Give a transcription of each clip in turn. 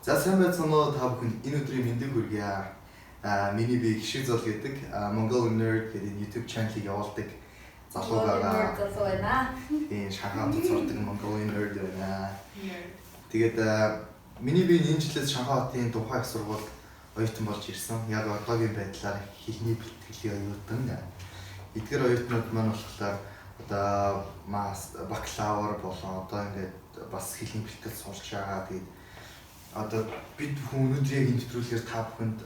За сайн байцгаана уу та бүхэн энэ өдрийн мэндийг хүргье. Миний би Гişиг Зол гэдэг Mongol Nerd гэдэг YouTube channel-ыг явуулдаг залуу байгаа. Залуу байна. Тийм Шанхайд сурдаг Mongol Nerd байна. Тэгээд миний би энэ жилээс Шанхай хотын Тухай их сургуульд оюутан болж ирсэн. Яг одоогийн байдлаар хэлний бэлтгэлийн оюутан. Эдгээр оюутнууд маань болохоор одоо бакалавр болон одоо ингээд бас хэлний бэлтгэл сурч байгаа. Тэгээд одоо бид бүхэн өнөөдрийг энэ нэвтрүүлгээр та бүхэнд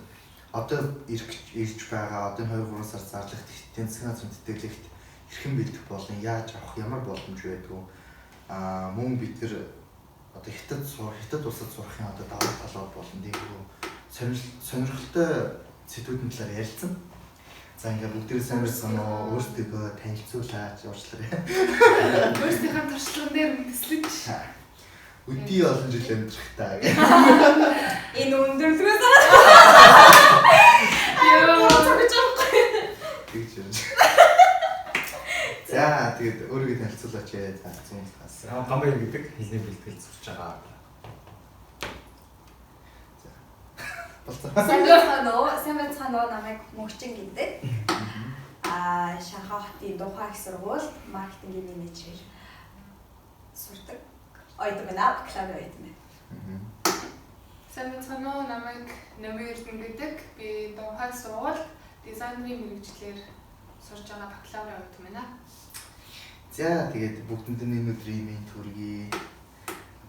одоо ирж байгаа одоо 2-3 сар зарлах тэнцгийн газрын тэтгэлэгт хэрхэн бэлдэх болон яаж авах ямар боломж байдгүй мөн бид тэр одоо хятад улсад сурахын одоо давуу талууд болон тиймэрхүү сонирхолтой сэдвүүдийн талаар ярилцсан. За ингээд бүгдээ сайн байна уу? Өөрсдөө танилцуулаач уучлаарай. Өөрсдийнхээ туршлаган дээр үндэслэж Өдий олон жил амьдрахтаа. энэ өндөрлгөөс ёо цогж авахгүй. Тэгж юм. За тэгээд өөрийгөө танилцуулаач яа зам цаас. Гамбай гэдэг хэлний бэлтгэл сурч байгаа. За. Болцоо. Сайн байцгаана уу намайг Мөнхчин гэдэг. Шанхай хотын Тухай их сургууль маркетингийн менежер сурдаг. Оюутан байна, бакалавр оюутан байна. Сайн байцгаана уу намайг Намир Эрдэнэ гэдэг. Би Тухай сургууль дизайнерын мэргэжлэр сурж байгаа бакалавр оюутан байна. За тэгээд бүгдэнд нь энэ өдрийн мэнд хүргэе.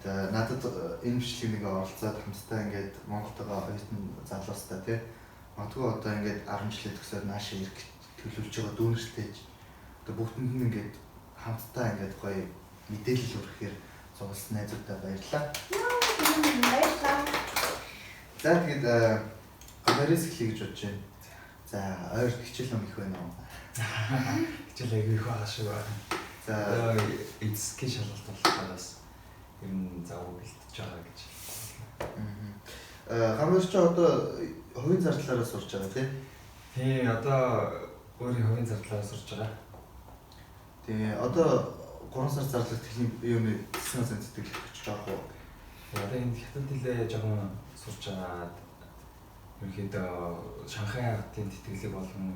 Одоо надад энэ бичлэгийг нэг оролцоод хамтдаа ингээд Монголтойгоо оюутан залуустай тий. Магадгүй одоо ингээд 10 жилээ төгсөөд наашаа ирэх төлөвлөж байгаа дүүнэртэй. Одоо бүгдэнд нь ингээд хамтдаа ингээд гоё мэдээлэл өргөхээр зогссон найзуудаа баярлалаа. Баярлалаа. За тэгээд гамбайрээс эхлэе гэж бодож байна. За ойр хичээл ном их байна уу? Хичээл аягүй их байгаа шүү. За эцгийн шалгалт болохоос ер нь завгүй бэлтэж байгаа гэж. Гамбайрч одоо хувийн зардлаараа сурч байгаа тийм. Тий, одоо өөрийн хувийн зардлаараа сурч байгаа. Тэгээ одоо 3 сар зарлах техник юуны засгийн газрын тэтгэлэг очиж байгаа уу? Одоо энэ хятад хэлээ жоохон сурч байгаа. Ерөнхийдөө Шанхай хотын тэтгэлэг болон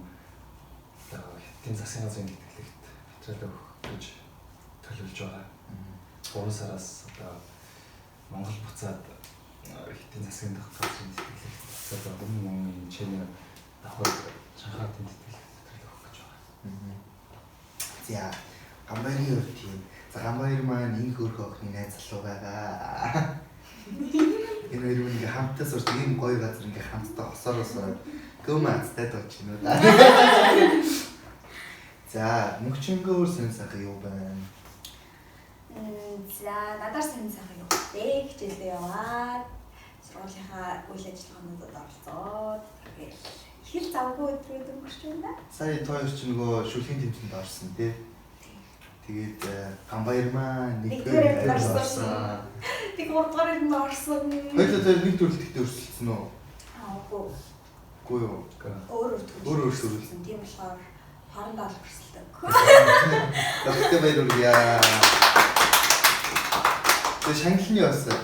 хятадын засгийн газрын тэтгэлэгт материал өгөх гэж төлөвлөж байгаа. 3 сараас одоо Монгол буцаад хятадын засгийн газрын тэтгэлэгт буцаад өмнө чиний давхар Шанхай хотын тэтгэлэгт төлөв өгөх гэж байгаа. За гамбайрын хувьд тийм. За гамбайр маань энэ хөөрхөн охины найз залуу байгаа. Энэ хоёр нэг хамтдаа сурч ийм гоё газар ингээ хамтдаа хосоороо гомацтай дооч юм уу да. За мөнхчөнгөөр сэн сайхан юу байна? За надаар сайн сайхан юу вэ? Хичээлдээ яваад сургуулийнхаа үйл ажиллагаануудад оролцоод тэгээд хэл завгүй өдрүүд өнгөрч байна. Сая тоо ч нөгөө шүлхийн тэмцээнд орсон тий. Тэгээд гамбайр маань нэгдүгээр орсон. Тэг 3 дугаар нь орсон. Хоёулаа нэг төрөлтөд өрсөлдсөн үү? Үгүй. Үгүй юу. Өөр төрөлсөн. Тийм болохоор хоорондоо л өрсөлдөг. Тэгтээ баярлалаа. Тэг шанглын явсан.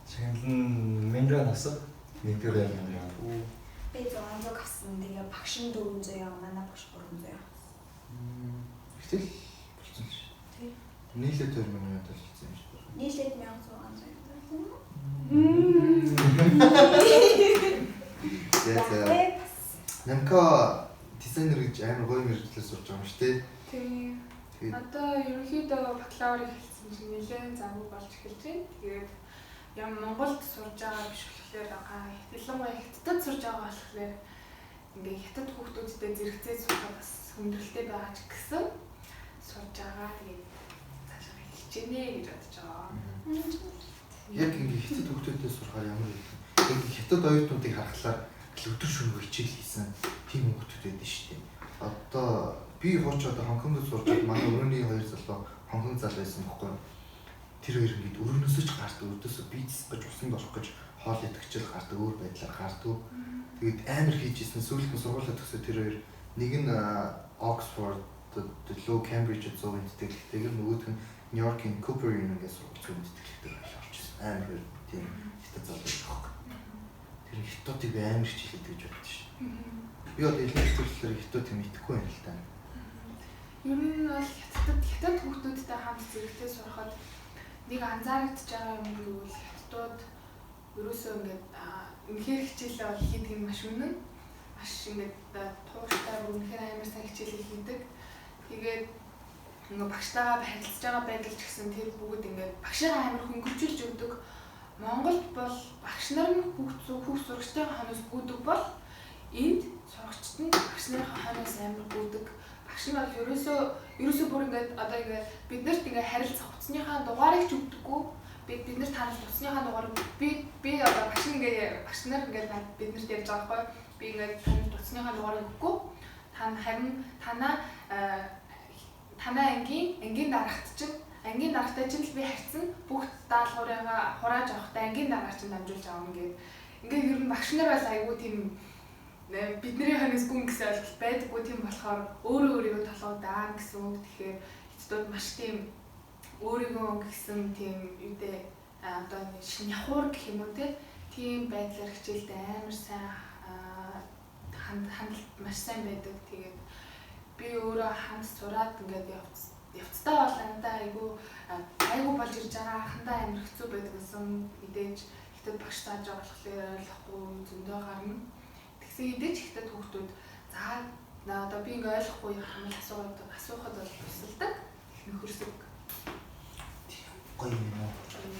Шанглан мембран авсан. Нэгдүгээр мембран. Би 600 авсан. Тэгээ багш нь 400 яа, манай багш 300 яа. Гэтэл болсон шүү. Тий. Нийлээд 2000 болсон юм шүү. Нийлээд 1600 яа. Намка дизайнер гэж амар гоё мэргэжлээс сурч байгаа юм шүү дээ. Тийм. Одоо ерөнхийдөө бакалавр эхэлсэн чинь нэлээд завгүй болж эхэлж байна. Тэгээд Монголд сурж байгаа биш болохоор ялангуяа хятадд сурж байгаа болохоор ингээ хятад хүүхдүүдтэй зэрэгцээ сурах бас хүндрэлтэй байгаа ч гэсэн сурж байгаа. Тэгээд цаашаа эхэлж гинэ гэж бодож байгаа. Яг ингээ хятад хүүхдүүдтэй сурахаар ямар вэ? Яг хятад оюутнуудыг харахаар өдөр шөнөгүй хичээл хийсэн тийм хүүхдүүд байдаг шүү дээ. Одоо би хооч одоо Хонконгд сурч байгаа манай өрөөний хоёр залуу Хонконг залуу байсан байхгүй. Тэр хоёр ингээд өрөөнөөсөө ч гардаг, өдөөсөө бизнес гэж усан дорох гэж хоол идэвчл гардаг, өөр байдлаар гардаг. Тэгээд амар хийж исэн сүүлд нь сургуулаа төгсөө тэр хоёр нэг нь Oxford төлөө Cambridge-д зуун тэтгэлэгтэйгээр нөгөөх нь New York-ийн Cooper University сургууль зуун тэтгэлэгтэй орж ирсэн. Амар тийм хятад залуу байхгүй. Тэр хятадыг амар хичээлээд гэж боддоо шүү. Би одоо хэлний төлөвлөлөөр хятад юм итгэхгүй байна л та. Ер нь бол хятад хүүхдүүдтэй хамт зэрэгтэй сурахад нэг анзаарэгдэж байгаа юм гэвэл хятадууд ерөөсөө ингээд үнэхээр хичээлээ бол хийдэг нь маш үнэн. Маш ингээд тууштай үнэхээр амар сайн хичээлээ хийдэг. Тэгээд ингээ багштайгаа харилцаж байгаа байдал ч гэсэн тэр бүгд ингээд багшаа амар хөнгөлжүүлж өгдөг. Монголд бол багш нар нь хүүхд сурагчтай ханаас гүйдэг бол энд сурагчид нь багш нарын ханаас амар гүйдэг. Багш нь бол ерөөсөө бүр ингээд одоо ингээд биднэрт ингээд харилцах утасныхаа дугаарыг ч өгдөггүй. Бид нар танаас утасныхаа дугаарыг би одоо багш нар ингээд биднэрт ярьж байгаа байхгүй. Би ингээд танаас утасныхаа дугаарыг өгөхгүй. Харин танаа ангийн дарагтай чинь л би харьцсан бүх даалгаврыгаа хурааж авахтай ангийн дараач чинь дамжуулж авах ингээд ер нь багш нар бол айгүй тийм бидний ханаас гүн гэсэн ойлголт байдаггүй тийм болохоор өөрийгөө толгойдаа гэсэн үг. Тэгэхээр эцдүүд маш тийм өөрийгөө гэсэн тийм үедээ одоо шняхуур гэх юм уу тийм байдлаар хичээлдээ амар сайн хандлт маш сайн байдаг. Тэгээд би өөрөө хамт сураад ингээд явцдаа бол надаа айгүй болж ирж байгаа анхандаа амар хэцүү байдаг гэсэн мэдээж хятад багш зааж байгаа болохоор ойлгохгүй зөндөө гарна. Тэгсэн хэдий ч хятад хүүхдүүд за одоо би ингээд ойлгохгүй юм асуухад бол тусалдаг нөхөрсөг. Гоё юм уу?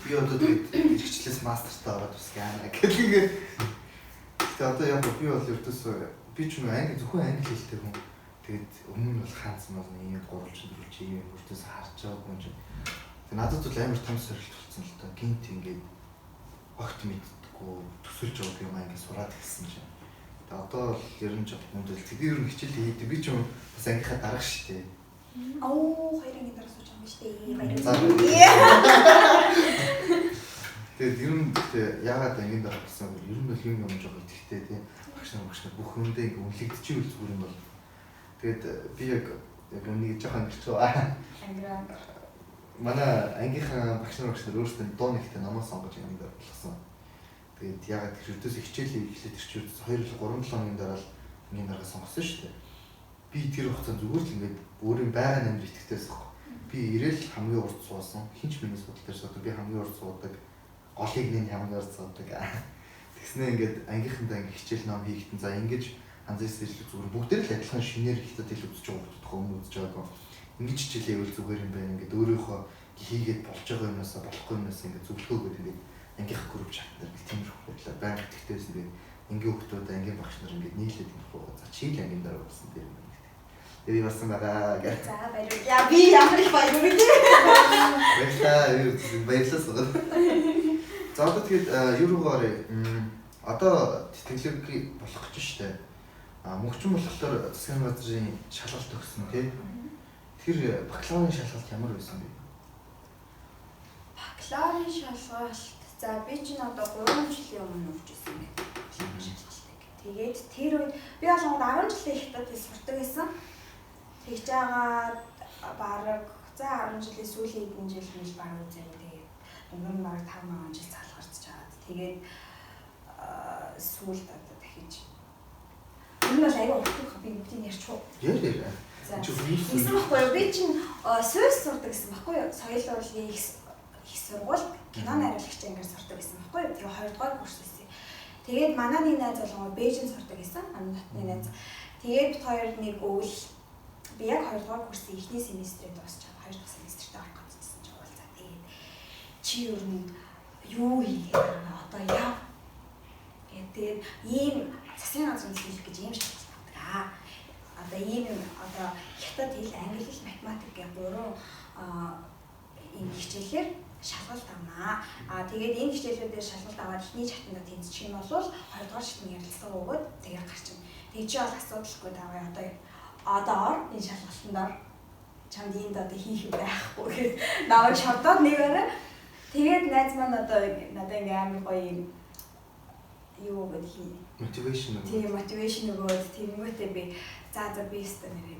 Би одоо тэгээд хичээлээс мастертай ороод бас яана гэх ингээд. Тэгээд одоо яг би бол ердөөсөө би ч юм англи зөвхөн англи хэлтэй хүн. Тэгээд өмнө нь бол хаанц мал ийм гурвалж дөрвөлж ийм өртөөс харж байгаагүй юм чинь. Тэгээд надад бол амар том сорилт болсон л доо. Гинт ингээд огт мэддэггүй төсөлж байгаа юм англи сураад гисэн чинь. Тэгээд одоо ер нь ч хүндэл тэгээд ер нь хичээл хийдэг. Би ч юм бас ангийнхаа дарга шүү дээ. Оо хоёрын дараа сууж байгаа юм шүү дээ. Тэгээд ер нь яагаад ангийн дарга гэсэн бол ер нь бол юм жоо итгэвтэй тийм багш нар бүх юмдээ ингээд үнэлэгдчих үл зүгээр юм бол. Тэгээд би яг нэг жоохон хэцүү манай ангийнхаа багш нар өөрсдөө дуу нэгтэй намаа сонгож юм дээр болгосон. Тэгээд ягаад хэрвээс хичээлээ эхлээд ирчих 2-3 хоногийн дараа л ангийн дарга сонгосон шүү дээ. Би тэр хугацаанд зүгээр л ингээд өөрийн байгаан амьдрал итгэвтэйсэн байхгүй. Би ирээл хамгийн урд суусан. Хинч минь судал дээр суудаг. Би хамгийн урд суудаг. Голыг нэг хамгийн урд суудаг. Тэгснээ ингээд ангийнхандаа ингээд хичээл ном хийгдэн за ингэж анзаарс ирлээ зүгээр бүгдээр л адилхан шинээр хятад хэл үзэж байгаа хүмүүс өмнө үзэж байгаагүй. Ингэж хичээлээ ивэл зүгээр юм байна. Ингээд өөрийнхөө хийгээд болж байгаа юмнасаа болохгүй юмнаас ингээд зөвлөгөөгөөд ингээд ангийнхаа групп чат дээр би тиймэрхүү байдлаар байнга итгэвтэйсэн. Тэгээд ангийн хүмүүс ангийн багш нар ингээд нийлээд ингэхгүй. За чи л ангийн дараа болсон дээр юм. Эвий болсон байгаа гэх. За баярлалаа. Яа би ямар их баярлалаа гэж. Баярлалаа. За одоо тэгээд юу руугаар одоо тэтгэлэг болох гэж штэ. Мөнхчин болохоор засгийн газрын шалгалт өгсөн тийм. Тэр бакалаврын шалгалт ямар байсан бэ? Бакалаврын шалгалт за би чинь одоо 3 жилийн өмнө өгчсэн юм байна. Тэгээд тэр үед би болгонд 10 жилийн хятадд сурдаг байсан. Тэгж байгаа бараг за 10 жилийн сүүлийн хэдэн жил мэл бараг үзэн тэгээд өнгөрсөн бараг 5 жил залгарч чаад тэгээд сүүлд одоо дахиж энэ бол аяга утгах би бүгдийг ярьчих уу? Ярь. За гэсэн баггүй юу? Би чинь Сүйс сурдаг гэсэн баггүй юу? Соёл урлагийн их сургууль кино найруулагч ангиар сурдаг гэсэн баггүй юу? Тэгээ 2 дугаар курс байсан. Тэгээд манай нэг найз болгоо Бээжинд сурдаг гэсэн. Манай дотны найз. Тэгээд бид хоёр нэг өвөл би яг 2 дугаар курсын эхний семестрээ дуусчаад 2 дахь семестртээ орох гэсэн чинь уулзаа. Тэгээд чи ер нь юу хийгээд байна? Одоо яа. Тэгээд ийм засгийн газрын хэлэх гэж ийм шалтгаан байдаг. Одоо ийм одоо хятад хэл, англи хэл, математик гэх бүрэн ийм хичээлээр шалгалт авнаа. Тэгээд энэ хичээлүүдээр шалгалт аваад эхний шатнд тэнцчих юм бол 2 дугаар шатны ярилцлага өгөөд тэгээд гарчин. Тэгээд чи бол асуудалгүй даваа одоо энэ шалгалтанд чамд энд одоо хийх юм байхгүй гэхэд намайг шатаад нэгээрээ тэгээд найз маань одоо надад ингээм амар гоё юм юу гэдэг хий. Мотивашн. Тийм мотивашн өгөөд тэнгүүтээ би за би өстө нэрээ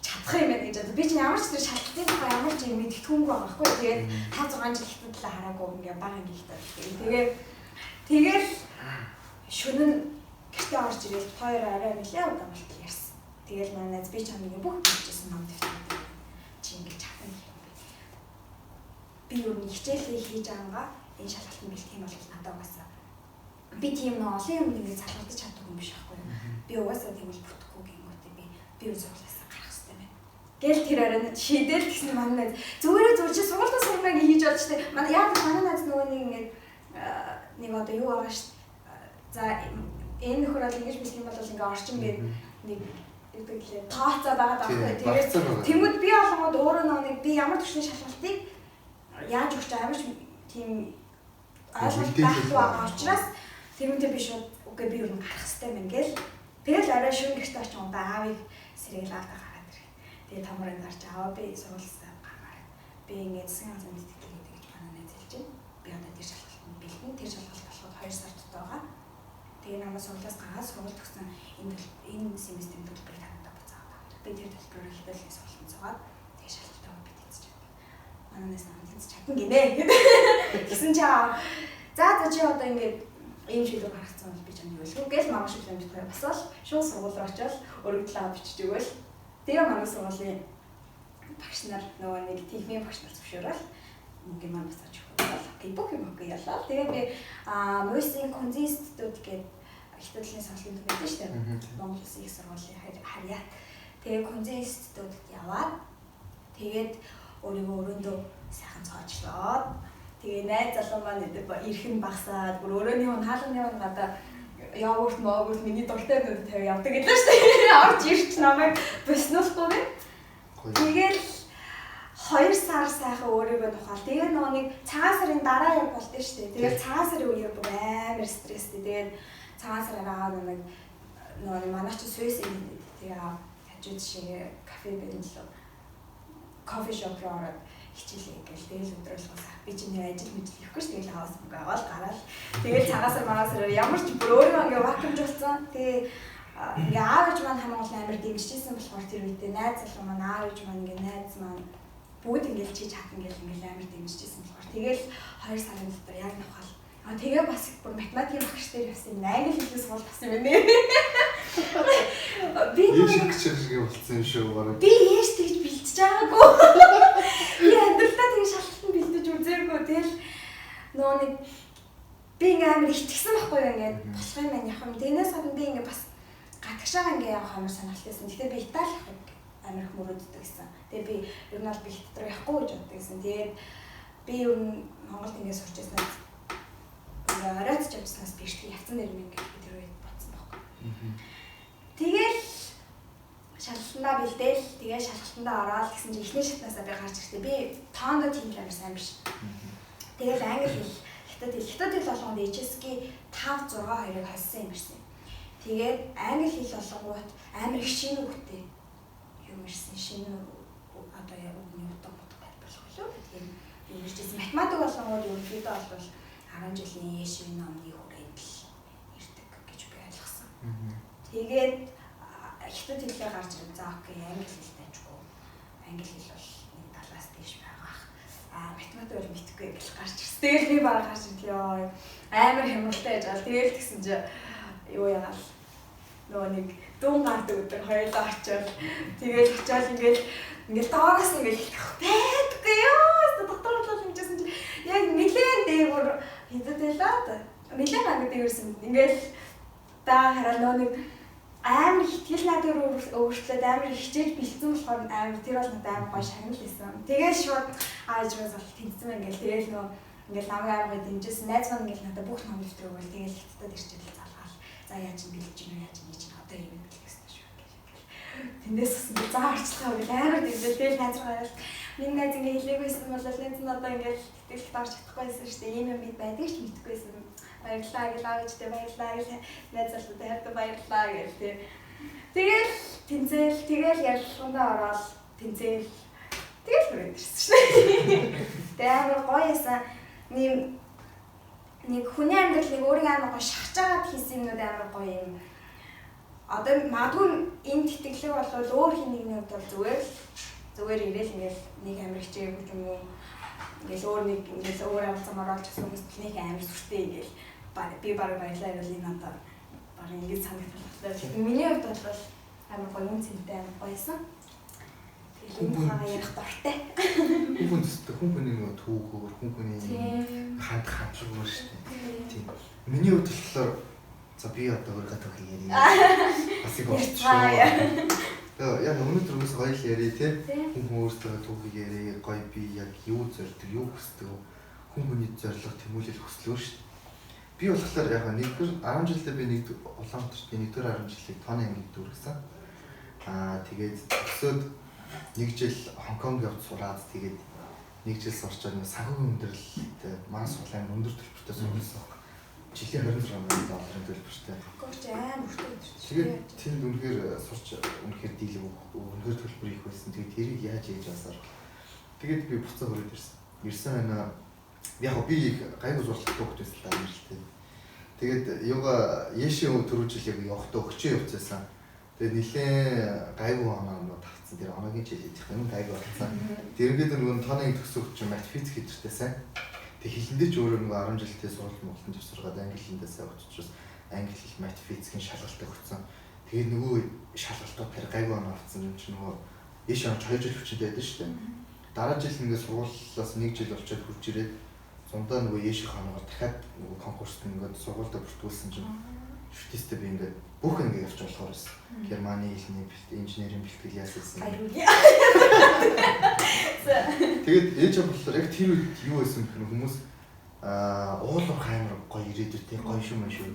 чадах юм байна гэж бодсон. Би чинь ямар ч тэр шалгалтын тухай ямар ч юм мэдтгүнгүй байгаа байхгүй. Тэгээд 5 6 жил ихтэй талаа хараагүй ингээ бага ингээ тэгээд шөнө нь гэртээ орж ирээд хоёр арай нэлээ удаан болтол ярьсан. Тэгээд манай найз би чамд ингээ бүх бичсэн ном дэвтэр чи ингээ чадна юм бэ. Би юу нэг хичээлээ хийж байгаагаа энэ шалгалтын бэлтгэх юм бол надад угаасаа би тийм нэг олон юм ингээ залгуулж чаддаг юм биш байхгүй. Би угаасаа тэгвэл бүтэхгүй гингүүтээ би зөвлөсөө гарах хэрэгтэй байна. Гэл тэр оройн шийдэл гэсэн манай зүгээр чи сургалтын сургамыг хийж болж штэ. Манай яг манай найз нөгөө нэг ингээ нэг одоо юу байгаа штэ. За энэ нөхөр бол ингэж бэлтгэх юм бол ингээ орчин гээд нэг идэглээ тооцоо байгаа даахгүй. Тэгээд тэмүүд би олонгод өөрөө нэг би ямар төвчний шалгалтыг яаж өгч амар тийм ойлголт байхгүй байгаа учраас тэмүүдээ би шууд үгүй би юу нэг гарах хэрэгтэй мэн гэл. Тэгэл арай шөнө гэртээ очих юм да аавыг сэргээл аваад гараад ирэх. Тэгээд томрын гарч аваа би сургалтаа гараад. Би ингээд засгийн газрын мэдээлэл гэдэг гэж манай найз хэлж байна. Би одоо тэр шалгалтанд бэлдэн тэр шалгалт болоход 2 сар тутаага. Тэгээ намайг сургуулиас гаргаад сургалт өгсөн энэ семестрийн төлбөрийг таньдаа буцаагаад. Би тэр төлбөрөөр хэлхээс сургалтанд зугаад тэгээ шалгалтаа бид эзэж байна. Манай найз намайг чадна гинэ гэсэн чаа. За чи одоо ингээд ийм шийдвэр гаргацсан бол би ч юм юу хэлгүй гэл мамаг шиг юм бодохой басаал шууд сургууль руу очиод өргөдлөө бичиж өгөөл. Тэгээ манай сургуулийн багш нар нөгөө нэг техникийн багш нар зөвшөөрөл ингээд маань буцааж өгөөл. Окей бүх юм окей ялаа. Тэгээ би Мөсийн Конзи институт гэдэг их төрлийн сонголтын төв байдаг шүү дээ. Монгол Улсын их сургуулийн харьяат. Тэгээ Конзи институтд яваад тэгээд өөрийгөө өрөөндөө сайхан цоочлоод тэгээ найз залуу маань ирхэн багсаад бүр өрөөний хүн хаалганы хүн гадаа яогурт моогурт миний дуртай нүд тавь явдаг гэдэг шүү дээ. Орж ирч намайг буснуулахгүй байна. Тэгэл 2 сар сайхан өөрийгөө тухаал. Тэгээд нөгөө нэг цагаан сарын дараа яг болдсон шүү дээ. Тэгээд цагаан сарын үеэр бүр амар стресстэй. Тэгээд цагаан сараа нөгөө манай чи Swiss юм. Тэгээ хажууд шиг кафе бэлэнлээ. Кофе шоп руу ороод хичээлээ ингээл тэгэл өдрөлгөөс би чинь нэг ажил мэдл хийхгүй ш тэгэл хаваас мөнгө аваад гараад тэгэл цагаасаар магасаар ямар ч бүр өөрөө ингээ вакуумжуулсан. Тэгээ ингээ аав ээж маань хамгийн гол амар дэмжижсэн болохоор тэр үедээ найз залуу маань аав ээж маань ингээ найз маань бүгд ингээл чи чад ингээл амар дэмжижсэн болохоор тэгэл 2 сарын дотор яг навхал. Тэгээ бас бүр математикийн багш дээр явсан англи хэлний сургалт авсан юм байна. Би нэг шиг болсон шүү бараг. Би яаж тэгж бэлтэж байгаагүй. Би амьдралдаа тэгж шалгалтанд бэлтэж үзээгүй. Тэгэл нөө нэг би ингээм амар итгэсэн байхгүй юу ингээд болох юм байна явах юм. Тэрнээс гадна би ингээ бас гадагшаа ингээ явах амар сонирхолтойсэн. Гэтэ би Итали явах амар их мөрөөддөг гэсэн. Тэгээ би ер нь бол бэлт дотор явахгүй гэж боддог гэсэн. Тэгээд би ер нь Монголд ингээ сурч байснаас оройд ч явснаас би их явцсан нэр минь гэж би тэр үед бодсон байхгүй. Тэгэл шалгалтандаа бэлдээл тэгээ шалгалтандаа ороод гэсэн чинь эхний шатнаасаа би гарч ирэхдээ би тоондоо тийм амар сайн биш. Тэгэл англи хэл, хятад хэл болгонд HSK 5 6 2-ыг хольсон юм ирсэн. Тэгээд англи хэл болгонгууд амар их шинэ үгтэй юм ирсэн. Шинэ одоо яг үгний утга болох болов уу? Тэгээд юм ирсэн. Математик болгонгууд ерөнхийдөө бол 10 жилийн Ешвийн номны хүрээнд л ирдэг гэж би ойлгосон. Тэгээд хятад хэлээр гарч ирэн за окей англи хэл таажгүй. Англи хэл бол нэг талаас дэш байгаа. Математик бол мэдхгүй гэж гарч ирсэн. Тэгэл би бараг гарч ирлээ. Амар хямралтай яж байгаа. Тэгэл тэгсэн чи юу яагаад нөгөө нэг дүүн гардаг өдөр хоёулаа очивол тэгэл очиад ингээл доороос ингээл байдгүй ёо. Доктор бол ингэжсэн чи яг нэлээд дээгүүр хидэд байлаа. Нэлээд ангид дээгүүрсэн. Ингээл даа хараа нөгөө нэг амар хитгэл надад өөрчлөлт амар хичээж бэлдсэн болохоор амар тэр бол надад амар гоё шагнал байсан. Тэгээд шууд аажраас бол тэнцсэн ингээл тэгэл нөгөө ингээл намайг амар дэмжсэн. Найз маань ингээл надад бүх ном дэвтрэг өгөөл тэгэл хятадд ирчээл залгаал. За яаж юм бэлдэж юм яаж юм чинь одоо юм бэлдэх гэсэн шүү. Тэндээс би за арчлаа гэл амар дэмжээл тэгэл найз гараад миний найз ингээ хэлээгүйсэн бол найз нь одоо ингээл тэтгэлт орж чадахгүйсэн шүү дээ. Ийм юм бид байдаг ч мэдхгүйсэн. Баярлалаа гэж аавчтай баярлалаа гэж найз залуутай хайртай баярлалаа гэх тийм. Тэгэл тэнцэл тэгэл ярилцлагандаа ороод тэнцэл тэгэл хүрээдэрсэн шүү дээ. Тэгээ амар гоё ясан нэг хүний амьдралыг өөрийн амар гоё шахаж агаад хийсэн юмнууд амар гоё юм. одоо магадгүй энэ тэтгэлэг болвол өөр хин нэгний хувьд бол зүгээр ирээл ингээл нэг амир хичээгүй юм уу ингээл өөр нэг ингээл өөр амцамаар олж гэсэн хүмүүс нэг амир сүртэй ингээл би бараг баярлаа ирээл энэ надад бараг ингэж санагдчихлаа. Миний хувьд бол амир гоё юм цэнтэй амир гоёсан. Тэгээд энэ хаа ярих дуртай. Хүн нэг түүхөөр хүн хүний хандлагаар шүү дээ. Тийм. Миний хувьд болохоор за би одоо өөрөө түүх ярий. Бас их болчихсон. Яг өнөөдөр үс гоё ярий тий. Хүн өөрсдөө түүх ярий, гоё би яг юу зорддог, юу хүсдэг, хүн хүний зорилго тэмүүлэл хүслөө шүү дээ. Би болохоор яг 10 жилдээ би нэг Улаанбаатарт 1-р 10 жилийг тооны ангид дүүргэсэн. Тэгээд өсөөд 1 жил Хонконг явж сураад тэгээд 1 жил сурчаад санхүүгийн өндөрлөлтөд маань сурлаа өндөр төлбөртэй сурсан. Жилийн $26,000 төлбөртэй. Гооч амар өртөө. Тэгээд тэнд үнэхээр сурч үнэхээр дийлэг үнэхээр төлбөр их байсан. Тэгээд тэрийг яаж хийж авсаар. Тэгээд би буцаа хөрөөд ирсэн байна. Яг би гайгүй зуршлах хөвгт байсан л амжилттай. Тэгээд юугаа яшин түрүү жил яг явахдаа өчөө явцсан. Тэгээд нилээн гайгүй оноо тавцсан. Тэр оноогийн жилийн юм гайгүй болсон. Тэргээд нөгөө тооны төгсөх чинь математик хэвчтэй сайн. Тэг хэлэндээ ч өөрөө нөгөө 10 жилдээ суралт муултанд төвсөргээд англи хэлэндээ сайн өгчөөс англи хэл математикийн шалгалтыг өгсөн. Тэгээд нөгөө шалгалтууд тэр гайгүй оноо авсан юм чинь нөгөө яшин 2 жил хүчтэй байдаг шүү дээ. Дараа жил ингээд сургуулиас 1 жил болчиход хурж ирээд зундаа нөгөө яшин ханаагаар дахиад нөгөө конкурст ингээд сургуультай бүртгүүлсэн чинь шүтээстэй би ингээд бүх ингээд явж болохоор байсан. Германы хэлний инженерийн бэлтгэл яасан. Тэгээд ээж аваалаар яг тэр үед юу байсан гэх хүмүүс уулуур хаймар гоё ирээдүйтэй гоё шүү мэн шүү.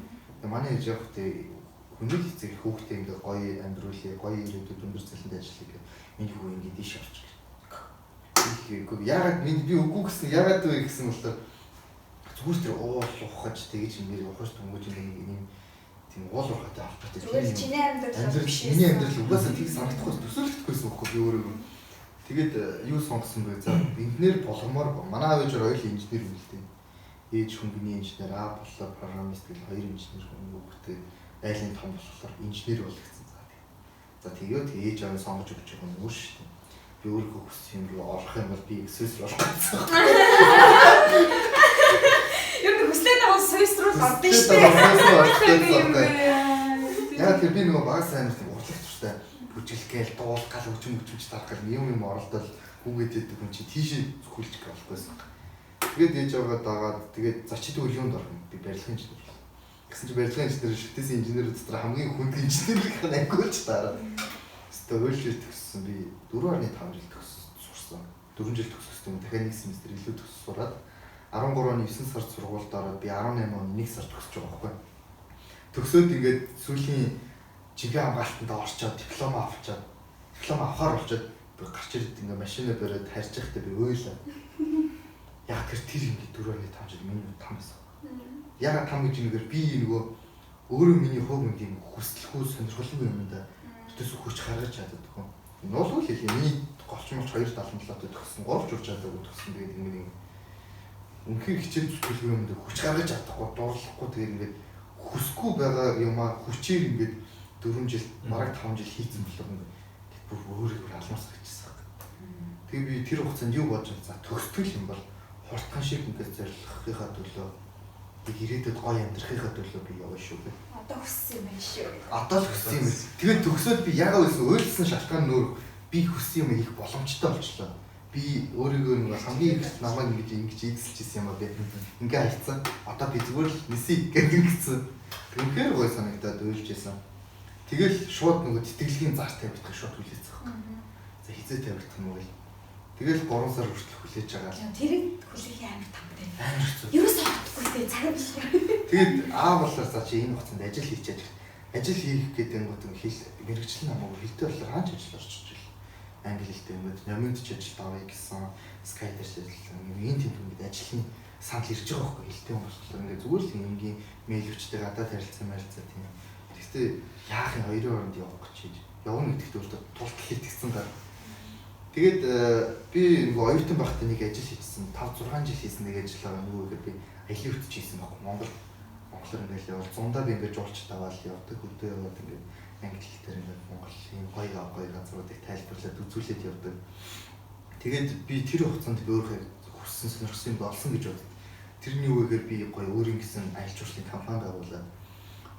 Манай ээж яг тэ хүнийг эцэг хүүхдээ ингээд гоё амьдруулъя, гоё ирээдүйд өндөр цалинтай ажиллая гэх миний хүү ингээд ийш авч гэх. Яагаад би үгүй гэсэн яагаад вэ гэсэн болохоор зүгээр тэр уулуухаж тэгэж нэр ухаж түнгэж нэг тийм уулуухатай авахтай. Зүгээр чиний амьдрал биш. Миний амьдрал угаасаа тийг санагдахгүй төсөөлөхдөггүйсэн байхгүй би өөрөө. Тэгээд юу сонгосон бэ? За инженер болгомоор манай аав ээж хоёулаа инженер юм л дээ. Ээж хөнгөний инженер, аа боллоо программист гэл хоёр инженер хөнгөтэй айлын том болохоор инженер болгоцсон. За тэгээд ээж аваа сонгож өгч байгаа юм уу шүү дээ. Би өөрөө хүссэн юм руу орох юм бол би Сүйс рүү орох гэсэн. Юу нэг хүслээд байгаа Сүйс рүү ордсон шүү дээ. Яг тэр би нөгөө баг сайн нэг урлагч туртай бүжиглгээл дуул гал өчмөж тархал юм оролдол хүүгээд идэг хүн чи тийшээ зөвхөлж болохгүйсэн. Тэгээд ээж аваад дагаад тэгээд за чи тэгвэл юунд орох юм? Би барилгын инженер. Гэсэн чи барилгын инженер шүтээсийн инженер дотор хамгийн хүнд инженер гэх нь агуулж дараа. Өөрчлөлт төгссөн би 4.5 жил сурсан. 4 жил төгссөн дахиад 1 семестр илүү төгс сураад 13 оны 9 сард сургуульд ороод би 18 оны 1 сард төгсөж байгаа байхгүй. Төгсөөд ингээд сүүлийн жинхэнэ хамгаалтанд орчоод диплом авахаар болчоод би гарч ирээд ингээд машинаа бариад харж байхдаа би ойлаа. Яг тэр ингээд 4.5 жил миний том байсан. Яг том гэж нэгээр би нөгөө өөрөө миний хувь нэг юм хүсэлгүй сонирхолтой юм да. Тэс хүч гаргаж чаддаг хүн. Нуулгүй л хэлээ. Миний голчмолч 277-д төгссөн. 3 журж чадаагүй төгссөн. Тэгээд ингээд үнхээр хичээл зүтгэл юмд хүч гаргаж чадахгүй, дуурлахгүй тэгээд ингээд хүсэхгүй байгаа юмаа хүчээр ингээд 4 жил, бараг 5 жил хийцэн болов ингээд бүр өөрийгөө алмаас гарчихсан. Тэгээд би тэр хугацаанд юу бодож байгаа за төгсгөл юм бол хурдхан шиг ингээд зорилгохынхаа төлөө ирээдүйд гоё амьдрахынхаа төлөө би яваа шүү гэ. Одоо хүссэн юм байна шүү. Одоо л хүссэн юм. Тэгээд төгсөөд би ягаа байсан ойлсон шалтгаан нөр би хүссэн юм их боломжтой болчихлоо. Би өөрийгөө нэг хамгийн их намайг ингэж ийдсэлжсэн юм аа би. Ингээ хайцсан. Одоо би зүгээр л нисий гэдэг ингэсэн. Тэгэхээр гоё санагдаад уйлжсэн. Тэгэл шууд нөгөө тэтгэлгийн зар тавьдаг шууд хүлээцэх. За хизээ тавьдаг юм уу? Тэгэл 3 сар хүртэл хүлээж байгаа. Тэрийг хүлээх амар тамтай. Амар хэцүү. Ерөөсөө хатгүйтэй цаг биш. Тэгээд аа болоор за чи энэ хугацаанд ажил хийчихэд ажил хийх гэдэг нь гот хэл мэрэгчлэн намайг хэлтэй болохоор хаач ажил орчиж ил. Англи хэлтэй юм уу? Номинд ч ажил даваа гэсэн. Skyder ч ажилласан. Ийм тийм ингээд ажлын санал ирж байгаа байхгүй хэлтэй юм болохоор ингээд зүгээр л ингийн мэйл хүчтэй гадаад харилцаа марилцаа тийм. Гэхдээ яах юм хоёрын хооронд явах гэж хийж явна гэдэгт өөртөө тулт хэлтгсэн даа. Тэгээд би нөгөө оюутан байхдаа нэг ажил хийсэн. 5-6 жил хийсэн нэг ажил байгаа. Юу гэхээр би аялын хөтөч хийсэн баг. Монголоор ингээд явал зундаа би ингээд жуулч таваал явдаг хөдөө яваад ингээд англи хэл дээр ингээд Монголын гоё газруудыг тайлбарлаад үзүүлээд явдаг. Тэгээд би тэр хугацаанд би өөрөө хүссэн сонирхсан юм болсон гэж боддог. Тэрний юу гэхээр би гоё өөрийн гэсэн аялал жуулчлалын компани байгуулад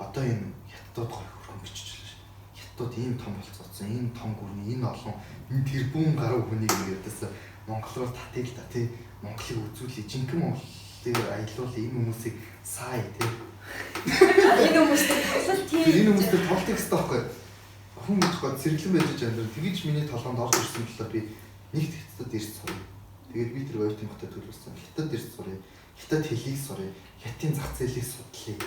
одоо энэ хятадууд гоё хөргөн биччихлээ шүү. Хятадууд ийм том болцоодсон, ийм том гүрний, энэ олон энэ тэрбум гаруй хүнийг ядаас Монгол руу татъя л да тий. Монголыг үзүүлээ, жинхэнэ Монголыг аялуулъя, энэ хүмүүсийг сая тий. Энэ хүмүүстэй тоглолт тийм. Энэ хүмүүстэй тоглох хэрэгтэй байхгүй. Хүн гэдэггүй зэрэглэн байж байгаа. Тэгэж миний толгойд орж ирсэн болохоор би нэгт хятадд ирж сурах. Тэгээд би тэр оюутан хотод төлөвлөсөн. Хятадд ирж сурах. Хятад хэлийг сурах. Хятадын зах зээлийг судлаа.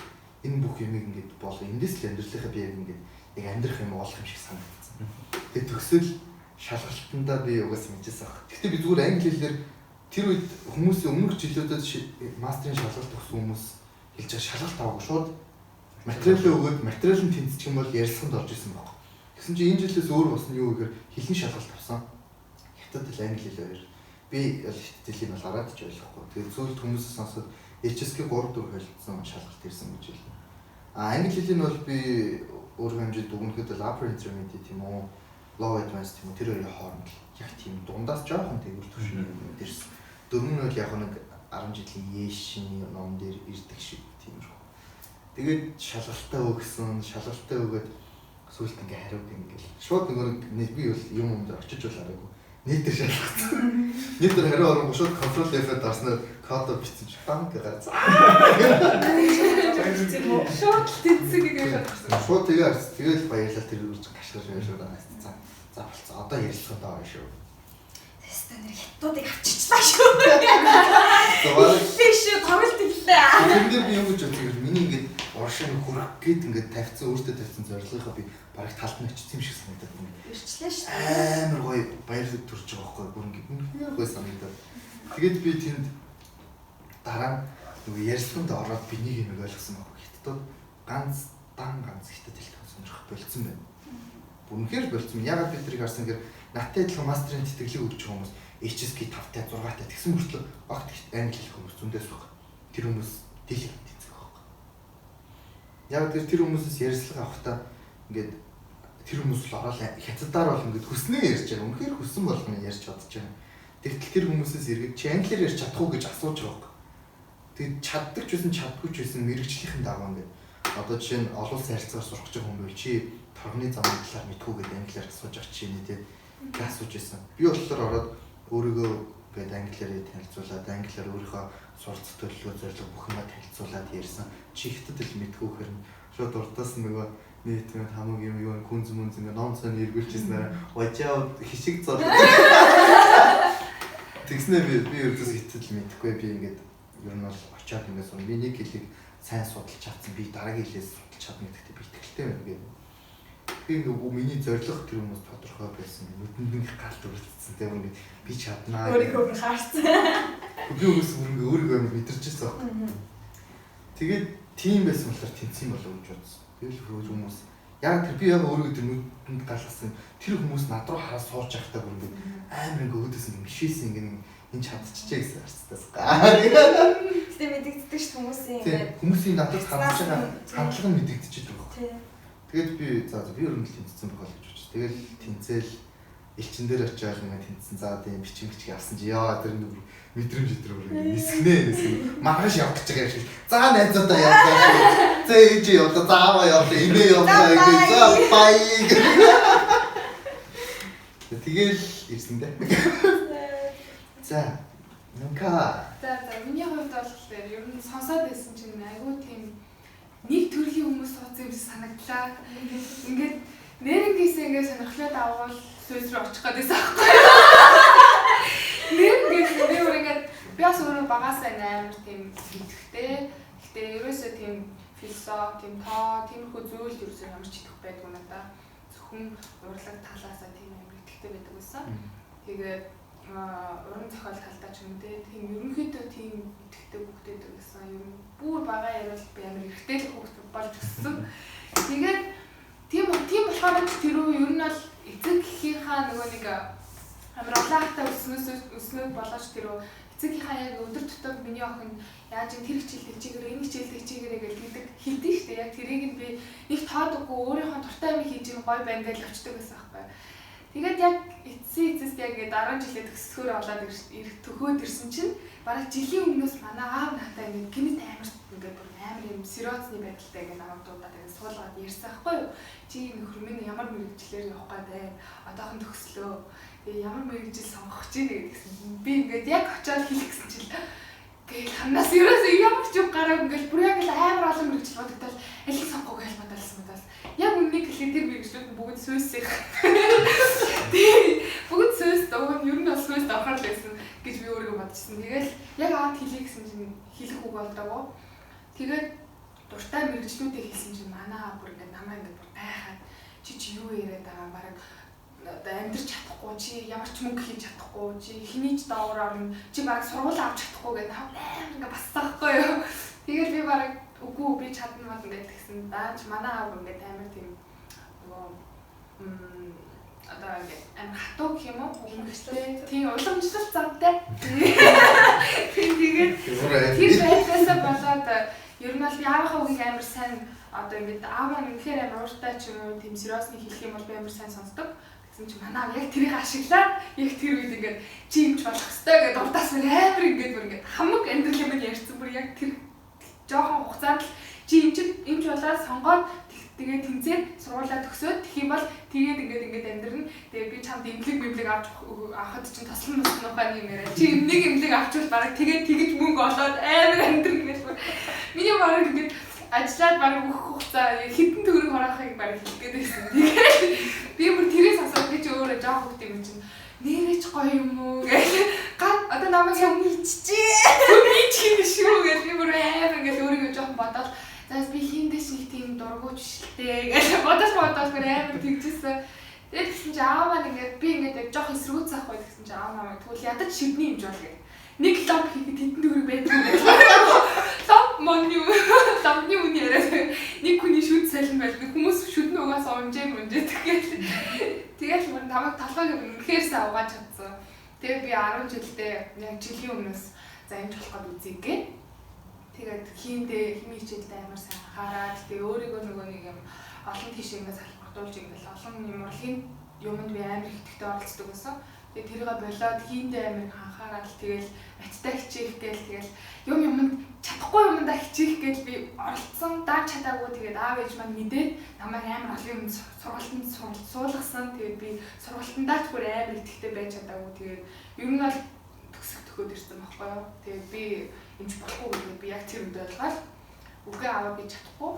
Энэ бүх юмыг ингээд болоо. Эндээс л амьдралынхаа би ингээд яг амьдрах юм олох юм шиг санагдсан. Тэгээд төгсөл шалгалтандаа би угаас мэдчихсэн баг. Гэхдээ би зүгээр англи хэлээр тэр үед хүмүүсийн өмнөх жилүүдэд мастрын шалгалт өгсөн хүмүүс хэлж байгаа шалгалт аваагүй шууд материалаа өгөөд материал нь тэнцчих юм бол ярилцлаганд орж исэн баг. Тэгсэн чинь энэ жилээс өөр болсон юу гэхээр хэлний шалгалт авсан. Хятад хэл англи хэл хоёр. Би хятад хэлийг бол гараад ч ойлгохгүй. Тэгээд зөвлөлт хүмүүсээс сонсоод HSK 3-4 хэлсэн шалгалт ирсэн гэж хэлсэн. Англи хэлийг бол би өөрөөр хэмжээд дүгнэхэд бол upper intermediate юм уу, low advanced юм уу тэр хоёрын хооронд яг тийм дундаас жоохон тэгвэр төвшин юм дэрсэн. Дөрөв нь бол яг нэг 10 жилийн Яшины ном дээр ирдэг шиг тиймэрхүү. Тэгээд шалгалтаа өгөөд сүүлд ингээ хариуд ингээл шууд нэг би бол юм дээр очиж бол арайгүй. Нийтээр шалгацсан. Нийтээр хариу оронгоо шууд control F-д дарснаар код бичсэн чинь банк гарсан. Шууд тэнцэг гэж шалгасан. Шууд тэгээд баярлалаа тэр үрж гашгаж байшаа. За болцоо. Одоо ярилцлагад байгаа шүү. Тэстэ нэр хятадыг авчичлаа шүү. Биш тоглолт ирлээ. Тэрнээр би юу гэж бодсон миний ингээд уршиг хүрэх гээд ингээд өөртөө тавьсан зорилгынхаа би бараг талд нь очсон юм шиг санагдаад байна. Ирчлээ шүү. Амар гоё баярлал төрж байгаа байхгүй бүр ингээд гоё санагдаад. Тэгээд би тэнд дараа нөгөө ярилцлаганд ороод би нэг юм ойлгосон байхгүй. Хятадууд ганц хятад хэлтэй сонирхох болцсон байна. Үнэхээр болцсон. Ягаад би тэрийг харсан гэхээр надтай адилхан мастрын тэтгэлэг өгч байгаа хүмүүс HSK 5-тай 6-тай тэгсэн мөртлөө багт англи хэлэх хүмүүс зөндөөс баг. Тэр хүмүүс дийлэг тэнцэх байхгүй. Яг тэр хүмүүсээс ярилцлага авахдаа ингээд тэр хүмүүс л ороод хятадаар бол ингээд хүснээ ярьж байгаа. Үнэхээр хүссэн болгоно ярьж чадчих жаа. Тэгтэл тэр хүмүүсээс эргээд чи англиар ярьж чадах уу гэж асууж байгаа байхгүй. Тэгэд чаддаг ч байсан чаддаггүй ч байсан мэрэгжлийнхэн дагуу ингээд одоо жишээ нь олон улсын харилцаагаар сурах гэж байгаа хүн бол чи торгоны замын талаар мэдгүй гэдэг англиар асууж авч чиний тий асууж байсан. Би болохоор ороод өөрийгөө гээд англиар танилцуулаад англиар өөрийнхөө суралц төлөвлөгөө зорилго бүх юмаа танилцуулаад ярьсан. Чи хятад хэл мэдгүй хэрэг шууд урдаас нөгөө нийт хамаг юм юу күнз мүнз ингээ ном цааны эргүүлчихснээр вачаа хишиг зол. Тэгснээр би өөрөөс хятад хэл мэдгүй би ингээд ер нь бол очиад ингээд сон. Би нэг хэлийг сайн судалж чадсан. Би дараагийн хэлээс судалж чадна гэдэгт би итгэлтэй байна гэдэг. Тэгээ нөгөө миний зорилго тэр хүмүүс тодорхой байсан. Нүдэнд галт үргэлжлсэн. Тэгээ ингээд би чаднаа. Өөрийгөө харсан. Би өөрийгөө мэдэрчээсэн баг. Тэгээд тийм байсан болохоор тэнцсэн болов гэж бодсон. Тэгэл хүмүүс яг тэр би яг өөрийгөө тэр нүдэнд галсан. Тэр хүмүүс над руу хараа сууж байхдаа бүр ингээд амар ингээд өөдөөс ингээд мишээсэн ингээд энэ чадчихжээ гэсэн харцтаас. Гэтэ мэдэгддэг ш хүмүүсийн ингээд хүмүүсийн надад хандж байгаа хандлага нь мэдэгдэж байгаа. Тэгээд би би ер нь тэнцсэн байх гэж бодчих. Тэгэл тэнцэл элчин дээр очиад ингээд тэнцсэн. За тийм бичиг авсан чи яа тэр нэг мэдрэмж өдрөөр нисгнээ. Маргааш явах гэж байгаа юм шиг. За найзуудаа явлаа. За ээж явлаа. Зааваа явлаа. Имээ явлаа. За бай. Тэгэл ирсэн дээ. За нука. За миний хувьд бол ер нь сонсоод байсан чинь айгүй тийм нэг төрлийн хүмүүс суудсан юм шиг санагдлаа. Ингээд нэрнгээсээ ингээд сонирхлоод аваад сүйс рүү очих гэдээс аахгүй. Нэрнээс ингээд би бас өөрөө багасаа амар тийм идэвхтэй. Гэтэ ерөөсөө тийм философи, тийм тоо, тиймэрхүү зүйл ерөөсөө ямар ч идэвх байдгүй надаа. Зөвхөн урлаг талаасаа тийм амар идэвхтэй байдаг байсан. Тэгээд уран зохиол талдаа ч юм дээ. Тийм ерөнхийдөө тийм идэвхтэй хүүхдүүд байсан. Ер нь бүр бага ярил би амар ихтэй л хүүхд болж өссөн. Тэгээд тийм болохоор тэр ер нь бол эцэг эхийнхаа нөгөө нэг амар улаахтай өснөөс болооч тэр эцэгийнхаа яг өдөр тутмын миний охин яаж тэр хичээл хичээгээрээ энэ хичээл хичээгээрээ гэж хэлдэг шүү дээ. дээ. Яг тэрийг нь би нэг тоодоггүй өөрийнхөө дуртай юм хийж байгаа гоё байна гэж очдөг байсан байхгүй. Тэгээд яг эцэст яг 10 жилээ төгсөхөөр болоод төхөөд ирсэн чинь бараг жилийн өмнөөс манай аав надаа ингээд гинэт амар юм сериосны байдалтай ингээд намайг дуудаад ингээд суулгаад ярьсан байхгүй юу. Чи нөхөр минь ямар мэрэгчлэр явах гэдэг одоохон төгслөө. Тэгээ ямар мэрэгжил сонгох чи гэсэн. Би ингээд яг очиод хэлэх гэсэн чинь гээл ханаас ерөөсөө ямар ч юм гараа ингээд бүр яг л амар олон мэрэгжил бодогдол алийг сонгох гэж бодолсон удаас. Яг үннийг хэлээ тэр мэрэгжлүүд бүгд сүйсэх. Бүгд сүйс доо ер нь бол сүйс авахар л байсан гэж би өөрийгөө бодчихсон. Тэгэл яг аваад хэлье гэсэн чинь хэлэх үг болдогоо. Тэгээд дуртай мэрэгжлүүдийг хэлсэн чинь манай аа бүр ингээд намайг ингээд бүр гайхаад чи юу яриад байгаа бараг амьдрч чадахгүй чи ямар ч мөнгө хийж чадахгүй чи хэний ч доогоор орно чи бараг сургууль авч чадахгүй гэдэг амар ингээд бассаахгүй юу. Тэгээд би бараг үгүй би чадна маа ингээд тэгсэн. Даач манай аав ингээд амар тийм нөгөө одоо ингээд амар хатуу гэх юм уу хөнгөлтэй тийм уламжлалт замтай. Тэгээд тэр байдлаасаа болоод ер нь бол би аавынхаа үгийг амар сайн одоо ингээд ааваа үнэхээр амар ууртай ч юм уу тийм сериосны хэлэх юм бол би амар сайн сонсдог. Тэгсэн чинь манай яг тэрийг ашиглаад яг тэр үед ингээд чи юмч болох хэвээр гэдэг урдаас амар ингээд хамаг амьдрал юм ярьсан бүр яг тэр жоохон хугацаанд л чи юмч болоод сонгоод тэгээд тэнцээд сургуулаа төгсөөд тэгэх юм бол тэгээд ингээд амьдрна. Тэгээд би чамд имлэг авахд чинь тослон ухааны юм яриа. Чи нэг имлэг авчвал бараг тэгээд тэгэж мөнгө олоод амар амьдрна гэж. Миний бараг ингээд ажиллаад бараг бүх хугацаа хэдэн төгрөг хороохыг бараг хэлгээд байсан. Тэгээд би бүр тэрээс асуух гэж өөрөө жоох хөвт юм чинь нэрэж гоё юм уу гэж гад одоо намайг юм хийчихээ шүү гэж би бүр амар ингээд өөрийгөө жоох бодоод заас би хиндэш нэг тийм дургуйч шилтэй гэж бодож бүр амар тэгжсэн. Тэгээд гэсэн чи аав маань ингээд би ингээд жоох эсрүүц авах байх гэсэн чи аав маань тэгвэл ядаж шивний юм жоо гэх. Нэг лам хийхэд хэдэн төгрөг байдаг гэж. Лам монны үний яриад нэг хүний шүд салин байдаг. Хүмүүс шүднээ угаасаа унжээ тэгэл мөр намайг талбайг үнэхээр сайн угааж чадсан. Тэгээд би 10 жилдээ яг жилийн өмнөөс за энэ болох гээд үзье гээ. Тэгээд химийн хичээлдээ амар сайн анхаараад тэгээд өөрийгөө нөгөө нэг юм олон тийшээс салбартуулж ингээл олон юм урлагийн юмд би амар их ихтэй оролцдог гэсэн. Тэгээд тэрийгээ болоод хийндээ амар их анхаараад тэгэл маттай хичээх гээл тэгэл юмд чадахгүй юмдаа хичээх гээл би оролцсон дааж чадаагүй тэгээд аав ээж маань мэдээд намайг амар олон юм сургалтанд суулгасан. Тэгээд би сургалтандаа ч бүр амар ихтэй байж чадаагүй тэгээд ер нь бол төгөөд ирсэн байхгүй юу. Тэгээд би юмч болохгүй гэдэг би яг тэр үед ойлгоод үгүй аваа би чадахгүй.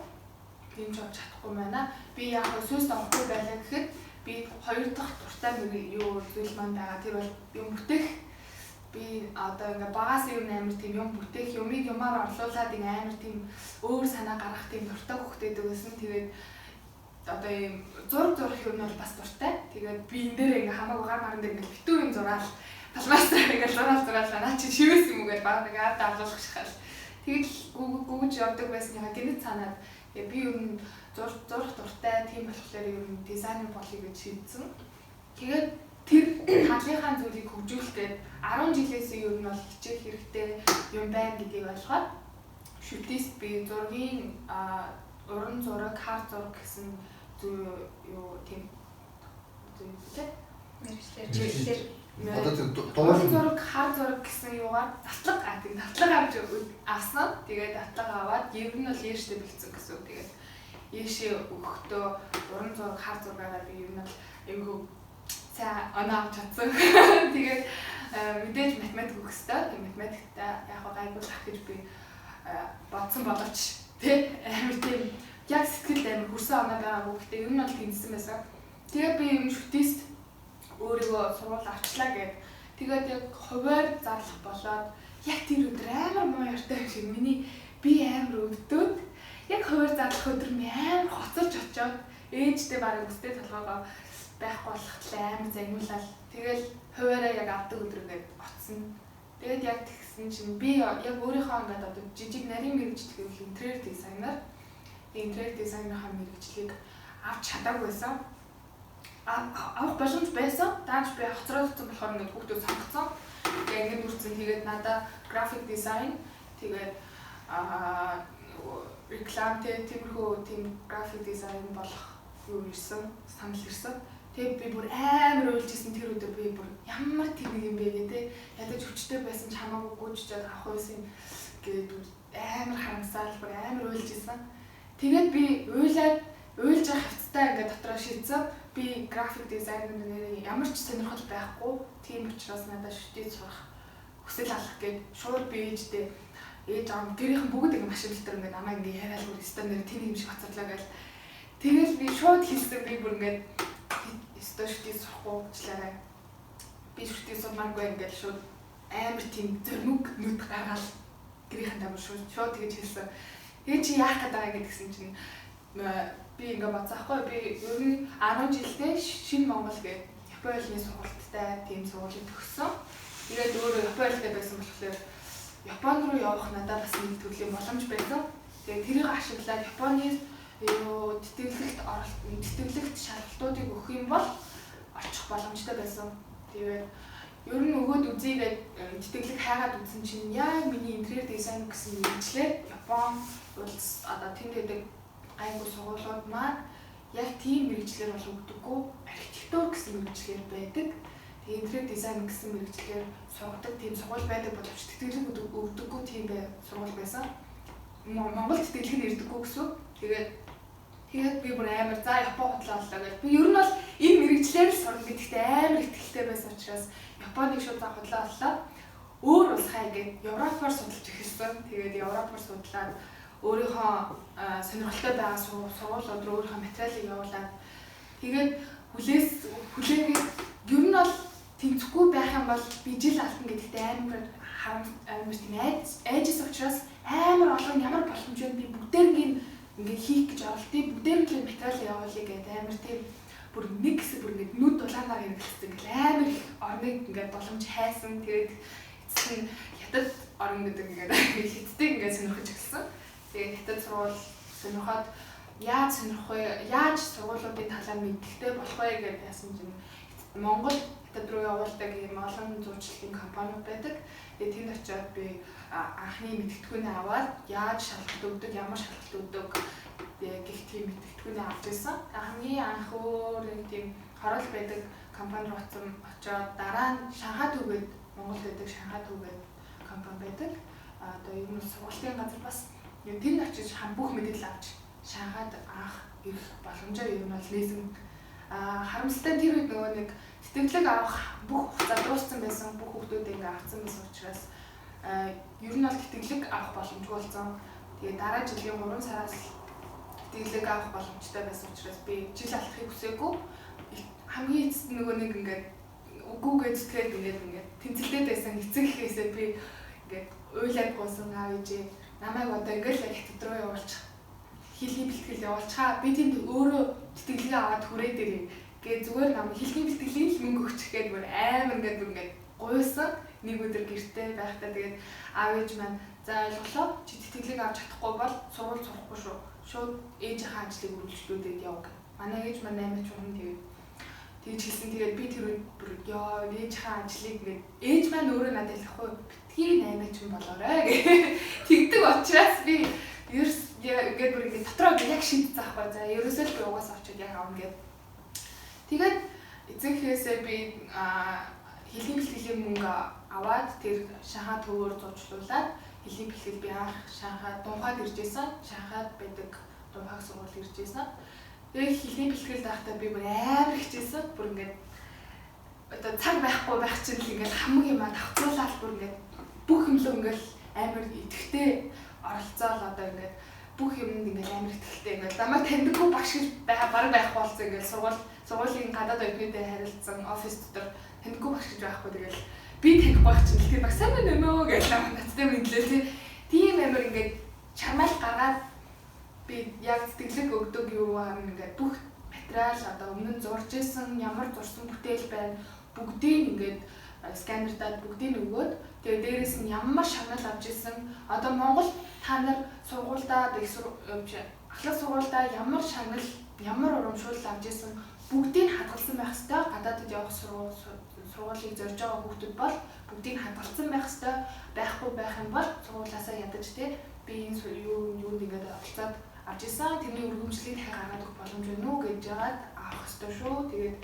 Тийм ч чадахгүй байна. Би яг сөст авахгүй байлаа гэхэд би хоёр дахь дуртай юу зүйл маань байгаа. Тэр бол юм бүтээх. Би одоо ингээ багаас юм амар тийм юм бүтээх, юмар орлуулад ингээ амар тийм өөр санаа гаргах тийм дуртай хөхтэйдэг гэсэн. Тэгээд одоо юм зурх юм бол бас дуртай. Тэгээд би энэ дээр ингээ хамаагүй гар маран дээр ингээ битүү юм зураал талмаастай ингээ зураал наа чи шивээс юм уу гэж баг ингээ ард авлуулах шахал. Тэгэл гүгж явдаг байсныхаа гинэт санаад би ер нь зурх дуртай тийм болохоор ер нь дизайнер болъё гэж шийдсэн. Тэгээд тэр хаалынхаа зүйлийг хөгжүүлэх гээд 10 жилээс ер нь бол хичээх хэрэгтэй юм байна гэдгийг ойлгоод шүтээс би зургийн уран зураг, хар зураг гэсэн зүйл юу тийм зүйлтэй мэргэжлэр одоо уран зураг, хар зураг гэсэн юугаар татлаг авч авсан. Тэгээд татлаг аваад ер нь бол яаштай бэлдсэн гэсэн үг. Тэгээд яашээ өгөхдөө уран зураг, хар зургаараа би ер нь бол айгүй сайн оноо авч чадсан. Тэгээд мэдээж математик өгөх хэрэгтэй. Математиктаа яг гайгуулах гэж би бодсон боловч тий амар тийм яг сэтгэлд амар хүрсэн оноо байгаагүй. Гэхдээ ер нь бол тэнцсэн байсан. Тэгээд би юм шүтээс өөрийгөө сургууль авчлаа гэд. Тэгээд яг хуваар зарлах болоод яг тэр өдөр амар муу яртай шиг миний би амар өвдөөд яг хуваар зарлах өдөр амар хоцорч очоод ээжтэй бараг өстэй толгоогоо байхгүй болохтлаа амар загнуулаад тэгэл хуваараа яг авдаг өдрөгээд оцсон. Тэгээд яг тэгсэн чинь би яг өөрийнхөө ингээд одоо жижиг нарийн мэргэжил гэвэл интерьер дизайнер хаа мэргэжлийг авч чадаагүй байсан. Авах боломж байсан. Дааж би хоцрогдсон болохоор ингээд хүүхдүүд сонгоцсон. Тэгээд ингээд үрцэн тэгээд надаа график дизайн тэгээд рекламтэй тиймэрхүү тийм график дизайн болох юу ирсэн, санал ирсэн. Тэгээд би бүр амар уйлжсэн тэр өдөр би бүр ямар тийм юм бэ гэдэг. Ядаж хүчтэй байсан ч хамаагүй гүйчээд авах байсан гэдэг амар харамсаал бүр амар уйлжсэн. Тэгээд би уйлж явах хэвцтэй ингээд дотроо шийдсэн. Би график дизайнер нэр ямар ч сонирхол байхгүй. Тийм учраас надад шүтээ сурах хүсэл алах гээд шууд би ээжтэй ээж аав гэрийнхэн бүгд ингэ машин дотор ингээд намайг ингэ яриад бүр стандарт тийм юм шиг хоцорлоо гэл. Тэгэл би шууд хэлсэн би бүр ингээд шүтээ сурахгүйчлаарай. Би шүтээ сурмааргүй ингээд шууд амар тийм зөрмөг нүд гаргаад гэрийнхэн тамир шууд тэгэж хэлсэн. Тэгээ чи яах гэдэг гэдгсэн чинь би ингээ бацаахгүй би ер нь 10 жилдээ шинэ Монгол гэдэг Японы сургалттай тийм сургуулийг төгссөн. Тэгээд өөрөө Японитай байсан болохоор Японд руу явах надад бас нэг төрлийн боломж байсан. Тэгээд тэрийг ашиглаад Японы тэтгэлэгт шалгалтуудыг өгөх юм бол очих боломжтой байсан. Тэгээд ер нь өгөөд үзьгээд тэтгэлэг хайгаад үзсэн чинь яг миний интерьер дизайн гэсэн мэргэжлэр Япон улс одоо тэнд байдаг айгуу сургуулиуд маань яг тийм мэргэжлэр бол өгдөггүй архитектур гэсэн мэргэжлэр байдаг. Тэгээд интерьер дизайн гэсэн мэргэжлэр сургадаг тийм сургууль байдаг боловч тэтгэлэг өгдөггүй тийм сургууль байсан. Монгол тэтгэлэг нь ирдэггүй гэсэн. Тэгээд би бүр амар за Япон хутлаа боллоо гэж. Би ер нь бол энэ мэргэжлэр л сурна гэдэгт амар ихтэй байсан учраас Японыг шууд за хутлаа боллоо. Өөр улс хай гээд Европоор судалж эхэлсэн. Тэгээд Европоор судлаад өөрийнхөө сонирхолтой байгаа сургуулиуд руу өөрийнхөө материалыг явуулаад тэгээд хүлээгээд ер нь бол тэнцэхгүй байх юм бол би жил алтан гэдэгт амар тийм айжс учраас амар олон ямар боломж вэ би бүгдээрийг ингээд хийх гэж оролдъё бүгдээрийг материал явуулъя гэдэг амар тийм бүр нэг хэсэг бүр ингээд нүд дулаанаар хэрэглэсэн гэл амар их орныг ингээд боломж хайсан тэгээд эцэст нь хятад орн гэдэг ингээд хятадыг ингээд сонирхож эхэлсэн. Тэгээд хятад сургууль сонирхоод яаж сонирх вэ? Яаж сургуулиудын талаар мэддэг болох вэ гэж яасан чинь Монгол хятад руу явуулдаг юм олон зурчлалын компаниуд байдаг. Тэгээд тэнд очиод би анхны мэдгэдэггүйнээ аваад яаж шалгалт өгдөг, ямар шалгалт өгдөг гэх тийм мэдгэдэггүйнээ авч байсан. Хамгийн анх өөр тийм хорол байдаг компани руу очиод дараа нь Шанхай түүгээд Монгол байдаг Шанхай түүгээд компани байдаг. Одоо ер нь сургуулийн газар бас тэнд очиж бүх мэдээлэл авч Шанхайд анх ирэх боломжоо ер нь бол нээсэн. Харамсалтай тэр үед нөгөө нэг тэтгэлэг авах бүх хугацаа дууссан байсан. Бүх хүмүүс ингээ авсан байсан учраас ер нь бол тэтгэлэг авах боломжгүй болсон. Тэгээ дараа жилийн 3 сараас тэтгэлэг авах боломжтой байсан учраас би жил алдахыг хүсээгүй. Хамгийн эцэст нөгөө нэг ингээд үгүйгээ зүтгээд ингээд тэнцэлдээд байсан эцэг ихээсээ би ингээд уйлаад гоосон аав ээжээ намайг одоо ингээл хятад руу явуулчих. Хэлний бэлтгэл явуулчихаа. Би тэнд өөрөө тэтгэлгээ аваад хүрээд ирээ. Гээ зүгээр нам хэлний бэлтгэлийн л мөнгө өгчих гээд бүр амар ингээд гуйсан. Нэг өдөр гэртээ байхдаа тэгээд аав ээж маань за ойлголоо. Чи тэтгэлэг авч чадахгүй бол сургууль сурахгүй шүү. Шууд ээжийнхээ ажлыг үргэлжлүүлээд яв гэх. Манай ээж маань 8 журам тэгээд тэгж хэлсэн. Тэгээд би тэр үед бүр ёо ээжийнхээ ажлыг ингээд ээж маань өөрөө надад хэлэхгүй битгий 8 журам болоорой гэх. Тэгдэг учраас би ингээд бүр ингээд дотроо яг шийдсэн аахгүй. За ерөөсөө л би угаасаа очиод яг авна гэд. Тэгээд эцэгхээсээ би хэлний бэлтгэлийн мөнгө аваад тэр Шанхай төвөөр зурчлуулаад хэлний бэлтгэл би анх Шанхай Дунхайд ирж байсан. Шанхайд байдаг Дунхай сургууль ирж байсан. Тэгээд хэлний бэлтгэл байхдаа би бүр амар хичээсэн. Бүр ингээд одоо цаг байхгүй байх чинь л ингээд хамаг юм давхцуулаад бүр ингээд бүх юм л ингээд амар идэвхтэй оролцоол одоо ингээд бүх юмд ингээд амар ихтэй ингээд намайг таньдаггүй багш гэж бараг байхгүй болсон ингээд сургуулийн гадаад оюутнуудтай харилцсан офис дотор таньдаггүй багш гэж байхгүй тэгэл би таних байх чинь тэр багш сайн байна уу гэж надтай мэдлээ тийм амар ингээд чамаал гаргаад би яг тэтгэлэг өгдөг юу аа ингээд бүх материал одоо өмнө нь зурж исэн ямар зурсан бүтээл байна бүгдийг ингээд сканертаад бүгдийг өгөөд тэгээ дээрээс нь ямар шагнал авч исэн одоо Монгол та нар сургуульдаа ахлах сургуульдаа ямар шагнал ямар урамшуул авч исэн бүгдийг хадгалсан байх ёстой гадаадд явах сургуулийг зорж байгаа хүмүүс бол бүгдийг хадгалсан байх ёстой байхгүй байх юм бол сургуулиасаа ядаж тий би энэ юу ингээд оролцоод авч исэн. Тэрний үргэлжлэлийг дахин гаргаад өгөх боломж байна уу гэж жаад авах хэрэгтэй шүү. Тэгээд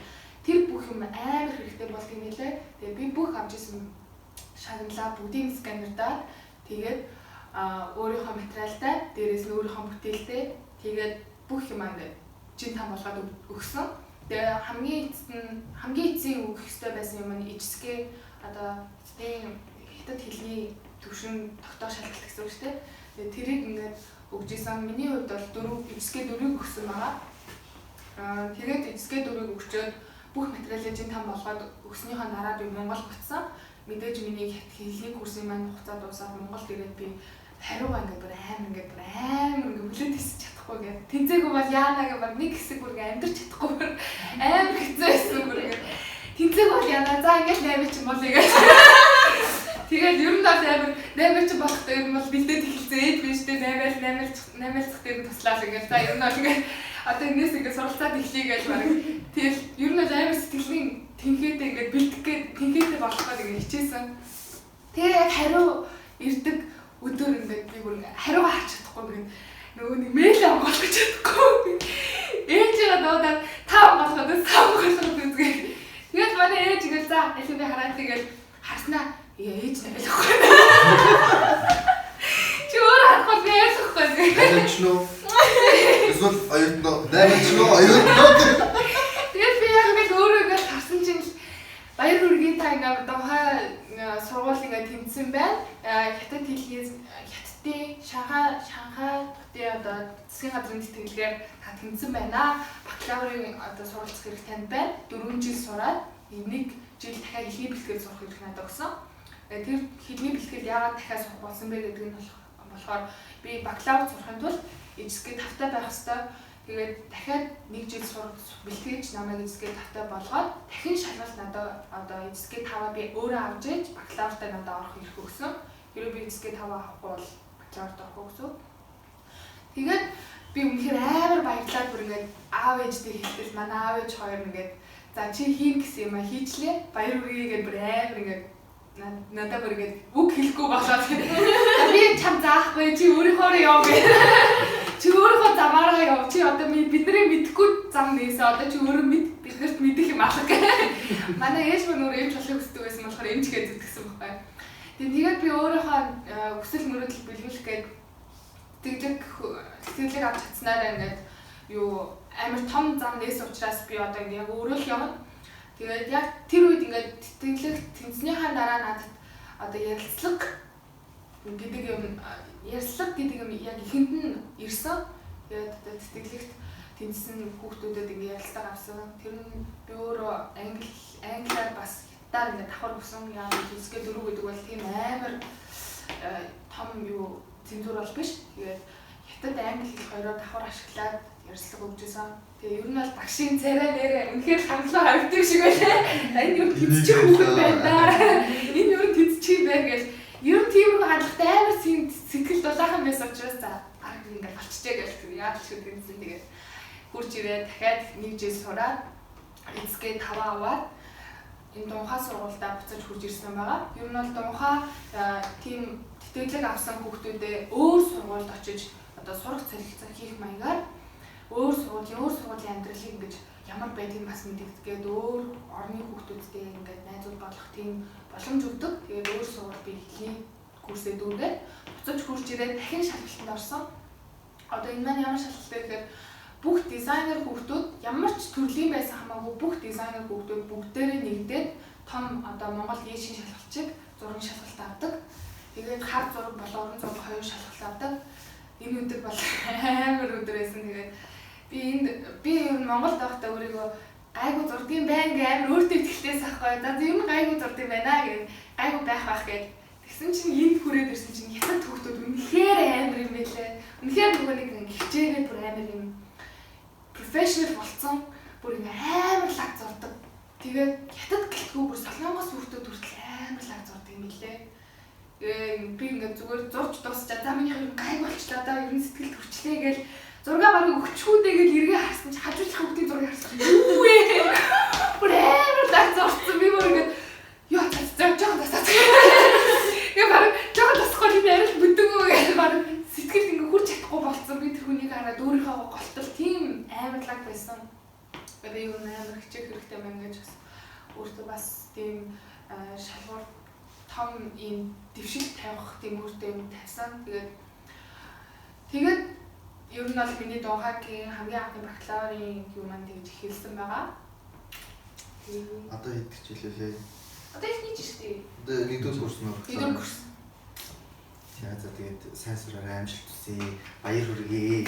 тэр бүх юм амар хэрэгтэй болдгийг нэлээ. Тэгээд би бүх авч исэн шагналаа бүгдийг сканердаад тэгээд өөрийнхөө материалтай дээрээс нь өөрийнхөө бүтээлтэй тэгээд бүх юм ингээд жин там болгоод өгсөн. Тэгээ хамгийн эцсийн өгөх ёстой байсан юм нь ижсгээ одоо хятад хэлний төвшин тогтоох шалгалт гэсэн үг шүү дээ. Тэгээ тэрийг ингээд өгж исэн. Миний хувьд бол ижсгээ 4-ийг өгсөн байгаа. Тэгээд ижсгээ 4-ийг өгчөөд бүх материалыг жин там болгоод өгснийхөө дараа би Монгол буцсан. Мэдээж миний хэлний курсын маань хугацаа дуусаад Монголд ирээд би хариугаа ингээд бүр амар хүлээд хийсэж чадахгүй гэдэг. Тэнцээгүй бол яана гэх баг нэг хэсэг бүр амьдрч чадахгүй бүр амар хэцүү байсан бүр ингээд. Тэнцээгүй бол яана за ингээд 8 ч юм бол ингээд. Тэгээд ер нь бол амар 8 ч болохтой юм бол бэлдээд эхэлсэн ээж биш дээ 8-aalцах дээр нь туслаа л ингээд. За ер нь бол ингээд одоо энэс ингээд суралцаад эхлэе гэж баг. Тэгэл ер нь бол амар сэтгэлийн тэнхээтэй ингээд бэлтгэх тэнхээтэй болох гэдэг ингээд хичээсэн. Тэгээ яг хариу ирдэг өдөр ингээд би бүр хариу харж чадахгүй гэн нөгөө нэг мэйл онгоолох гэж чадахгүй. Ээжээ дуудаад тав болгоод үзгээ. Тэгээд манай ээж ингээд за элэв би хараад тэгээд харснаа ээж нэлэхгүй. Чи өөрөө харахгүй би ялахгүй. Нэлэчнөө. Эсвэл оюутноо. Нэлэчнөө оюутноо. Тэгээд би яг ингээд өөрөө ингээд харсан чинь баяр хүргийн та ингээд дохой сургууль ингээд тэмцсэн байна. Хятад хэлний хятадын Шанхай одоо засгийн газрын тэтгэлгээр та тэмцсэн байна. Бакалаврын одоо суралцах хэрэг танд байна. 4 жил сураад 1 жил дахиад хэлний бэлтгэл сурах хэрэг надад өгсөн. Тэр хэлний бэлтгэл яагаад дахиад сурах болсон бэ гэдэг нь болохоор би бакалавр сурахын тулд ижсгээ тавтай байх хэрэгтэй. Тэгээд дахиад 1 жил сурах бэлтгэж намайг ижсгээ тавтай болгоод дахин шалгалт надад одоо ижсгээ 5-аа би өөрөө авч иж бакалавртаа надад орох хэрэг өгсөн. Хэрэв би ижсгээ 5 авахгүй бол бакалаврт орох гэсэн. Тэгээд би үнэхээр амар баярлаад бүр ингээд аав ээжтэй хэлтэл манай аав ээж хоёр ингээд за чи хийн гэсэн юм а хийчлээ. Баяр үргээгээд бүр амар ингээд надад бүр ингээд үг хэлэхгүй болоод би чам заахгүй чи өөрийнхөө яв гэ. Чи өөрөө замаараа яв. Чи одоо бидний мэдхгүй зам нээсээ одоо чи өөрөө биднэрт мэдэх юм алга гэ. Манай ээж мань өөрөө эмч болохыг хүсдэг байсан болохоор эмч гэж зүтгэсэн байхгүй. Тэгээд би өөрийнхөө хүсэл мөрөөдөл биелүүлэх гээд сэтгэлийг авч чадсанаараа ингээд юу амар том зам нээсэн учраас би одоо яг өөрөө л явна. Тэгээд яг тэр үед ингээд тэтгэлэг тэнцнийхаа дараа надад одоо ярилцлага гэдэг юм яг ихэнд нь ирсэн. Тэгээд тэтгэлэгт тэнцсэн хүүхдүүдэд ингээд ярилцлага авсан. Тэр нь би өөрөө англиар бас хятадаар ингээд давхар өгсөн. Яа ижсгээ 4 гэдэг бол тийм амар том юу цензур бол биш. Тэгээд хятад англи хэл хоёроо давхар ашиглаад ярилцлага өгч байсан. Тэгээ ер нь бол багшийн царай нэрээ үнэхээр хамлаа харагддаг шиг байлаа. Энэ юу тэнцчих хүүхэд байна да. Энэ юу тэнцчих юм байна гэж. Ер нь тийм хандлагатай амар сэтгэл дулаахан байсан учраас за арга ингээд болчихжээ гэж яагаад ч тэнцсэн. Тэгээд хурж ирээ дахиад 1 жил сураад ижсгээ 5 аваад энэ Дунхай сургуультай буцаж хурж ирсэн байгаа. Ер нь бол Дунхай тийм тэтгэлэг авсан хүүхдүүдээ өөр сургуульд очиж одоо сурах цалилцаа хийх маягаар өөр сургуулийн амьдралыг ингэж ямар байдгийг бас мэдгэдэг. Өөр орны хүүхдүүдтэй ингээд найзууд болох тийм боломж өгдөг. Тэгээд өөр сургууль би хэлний курсээ дүүргээд буцаж хурж ирээд дахин шалгалтанд орсон. Одоо энэ маань ямар шалгалт вэ гэхээр бүх дизайнер хүүхдүүд ямар ч төрлийн байсан хамаагүй бүх дизайнер хүүхдүүд бүгдээрээ нэгдээд том одоо Монгол ээжийн шалгалтчиг зургийн шалгалт авдаг. Тэгээд хар зураг болон уран зураг хоёр шалгалт авдаг. Энэ өдөр бол амар өдөр байсан. Тэгээд би Монголд байхдаа өөрийгөө гайгүй зурдсан байна гэх амар өөртөө итгэлтэйс ахгүй. За юм гайгүй зурдсан байна гэж гайгүй байх гэж. Тэгсэн чинь энд хүрээд ирсэн чинь хятад хүүхдүүд үнэхээр амар юм байлаа. Үнэхээр нөгөө нэг хичээгээд бүр амар юм профешнл болсон. Бүр амар лаг зурдаг. Тэгээд хятад гэлтгүй бүр солонгос хүүхдүүд хүртэл амар лаг зурдаг юм билээ. Би ингээд зүгээр зурж дуусчаа. За миний хэрэг гайг болчлаа да. Ер нь сэтгэл төрчлээ гэж зургаа барыг өгчхүүдээ гэж эргээ харсан чи хажуудлах хүүхдийн зургийг харсан. Юу вэ? Бүр амар лаг зурсан. Би бүр ингээд ёо жоохон тасаад. Яг барыг жоохон тасахгүй юм яриад бүдэггүй гэж барыг сэтгэл ингээд хүрч чадахгүй болцсон. Би тэр хараад өөрийнхөө голтол тийм амарлаг байсан. Тэгээд юу амар хичээх хэрэгтэй мэн гэж бас өөртөө бас тийм шалгуур том ийм дэвшил тавих тийм өөртөө юм тавьсан. Тэгээд ер нь бол миний дугаагийн хамгийн анхны бакалаврын юу маань тэгж эхэлсэн байгаа. Одоо хэд хичээлээ? Одоо их хийж штий. Одоо нэгдүгээр курс нь Нэгдүгээр курс. За тэгээд сайн сураарай, амжилт хүсье. Баяр хүргэе.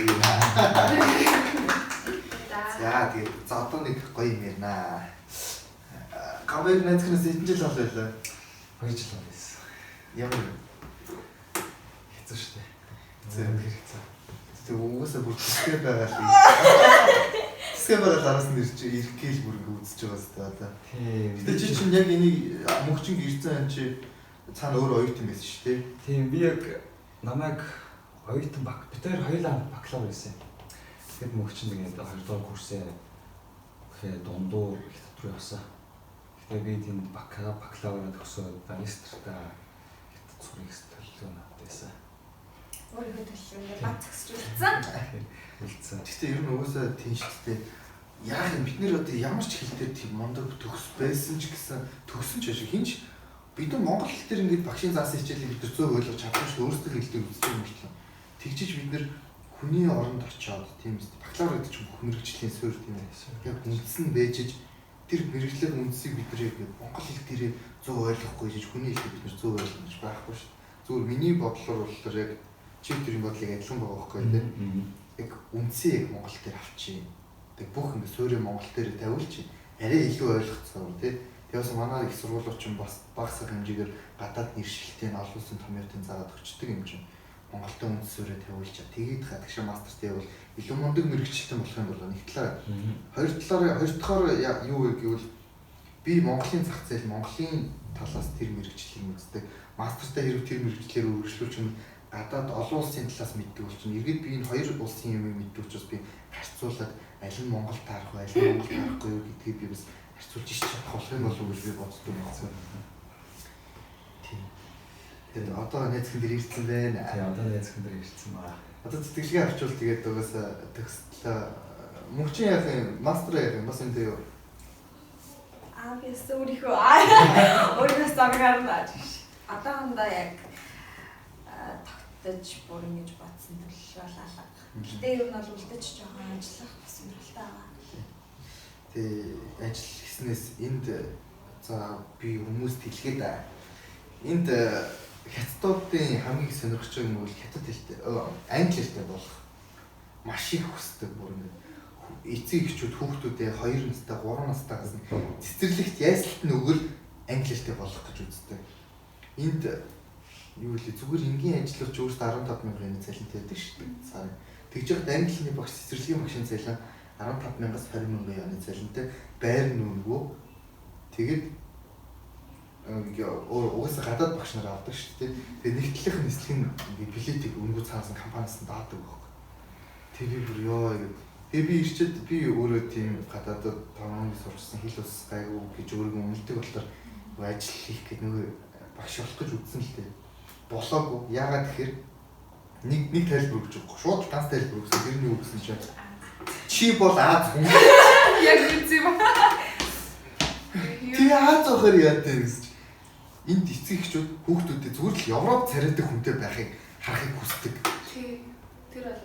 За тэгээд за одоо нэг гоё юм ярина. Камер найзхнаас хэдэн жил болов байлаа? 2 жил байсан. Ямар хэцүү шүү дээ. Зөв хэцүү. тэг угаасаа бүр төсгөө байгаа л. Төсгөө байгаа араас нь ирж ирэх гээл бүр ингэ үзэж байгаа зү одоо. Тийм. Гэтэ чи чинь яг энийг мөнгөчинг ирсэн юм чи цаана өөр оюутан байсан шүү дээ. Тийм би яг намайг оюутан бид хоёр хоёулаа бакалавр хийсэн. Тэгэхэд мөнгөчин тэгээд 2 дугаар курсээ гэхэд дундуур их дотроо явсан. Тэгээд би тэнд бакалавраа төгсөөд магистртаа хятад сурах төлөвлөгөө нададсан. Өөрийнхөө төлөвлөгөө бат зогсож үлдсэн. Үлдсэн. Гэтэ ер нь угаасаа тийм шүү дээ. Яг бид нэр одоо ямар ч хэл дээр тийм мондог төгс байсан ч гэсэн төгсөн ч ашиг хинч бид нар монгол хэл дээр ингээд багшийн заасан хичээлийг бид нар зөв ойлгож чадсан шүү дээ. Өөрсдөө хэлдэг үздэг юм шиг. Тэгжиж бид нар хүний оронд очиод тийм үст бакалавр гэдэг чинь бүх мэрэгжлийн суурь тийм ээ. Яг үндсэн бэжж тэр мэрэгжлийн үндсийг бид нар яг монгол хэл дээрээ зөв ойлгохгүй жиж хүний хэлийг бид нар зөв ойлгож байхгүй шүү дээ. Зүгээр миний бодлоор болохоор яг чи тэрийн бодлыг адилхан байгаа байхгүй тийм. Яг үндсийг яг монгол дээр авчи. Тэг бүх ингэ суурийг монгол дээр тавиулчих. Арай илүү ойлгоцсон тийм. Тэгээс манай их сургуулиуч нь бас багасах хэмжээгээр гадаад нэршилтийн олон улсын томьёотын заагаад өгчдөг юм чинь. Монголтой үндэс суурийг тавиулчаа. Тэгээд гадагшаа мастертэй бол илүү мундаг мэрэгчлэлтэн болох юм бол нэг талаар. Хоёр дахь юу вэ гэвэл би Монголын зах зээл Монголын талаас тэр мэрэгчлэлийг үздэг. Мастертай хэрэг тэр мэрэгчлэлээр өргөжлүүлж нь гадаад олон улсын талаас мэддэг болчихно. Эргээд би энэ хоёр улсын юм мэддэг учраас би харьцуулаад аль нь Монгол таарах вэ, аль нь Монгол таарахгүй юу гэдгийг би бас харьцуулж ич чадах болох юм болов уу гэж би боддог юм. Тийм. Тэгээд одоо найзхан дээр ирсэн байна. Тийм одоо найзхан дээр ирсэн байна. Одоо тэтгэлгээ авчвал тэгээд угаасаа төгслөө. Мөнгөчин яах юм? Мастер яах юм? Бас энэ юу? Би өөрийнхөө замгаар наач. Одоохондоо яг тогтож бүр ингэж батсан төлөвлөл алга. Гэтэ ер нь бол үлдэж жоохон ажиллах бас сонирхолтой байгаа. Тэгээ ажил хийснээс энд за би хүмүүст хэлгээд энд хятадуудын хамгийн сонирхож байгаа юм бол хятад хэлтэй англи хэлтэй болох маш их хүсдэг бүр ингэ эцэг эхчүүд хүүхдүүдээ 2 настай 3 настайгаас цэцэрлэгт яйсалт нь өгөл англи хэлтэй болох гэж үздэг. Энд юу вэ зүгээр энгийн ажиллагч өөртөө 15,000-ын цалинтай байдаг шүү дээ. Сарын. Тэгж яхад англи хэлний багш цэцэрлэгийн багшийн цалин 15,000-аас 20,000 цалинтай байр нүнгөө тэгэд угаасаа гадаад багш нар авдаг шүү дээ. Тэгээ нэгтлийнх нь нислэг нь билетийг өнгөө цаасан компаниас нь даадаг байхгүй. Тэгээ бүр ёо тэгээ би ирчээд би өөрөө тийм гадаадд 5 он сурсан хэл ус гайгүй гэж өөрийгөө өмнөдөг болохоор ажил хийх гэдэг нөгөө багш болох гэж үзсэн л дээ. Болоогүй. Яагаад тэгэхээр нэг тайлбар өгч байгаа. Шууд ганц тайлбар өгсөн. Тэрний үг гэсэн чинь чи бол Аз хүн. Яг үгүй юм. Тэгээ Аз захаар яатай гэсэн чинь энд эцэг эхчүүд хүүхдүүдэд зүгээр л Европ царайдаг хүнтэй байхыг харахыг хүсдэг. Тэр бол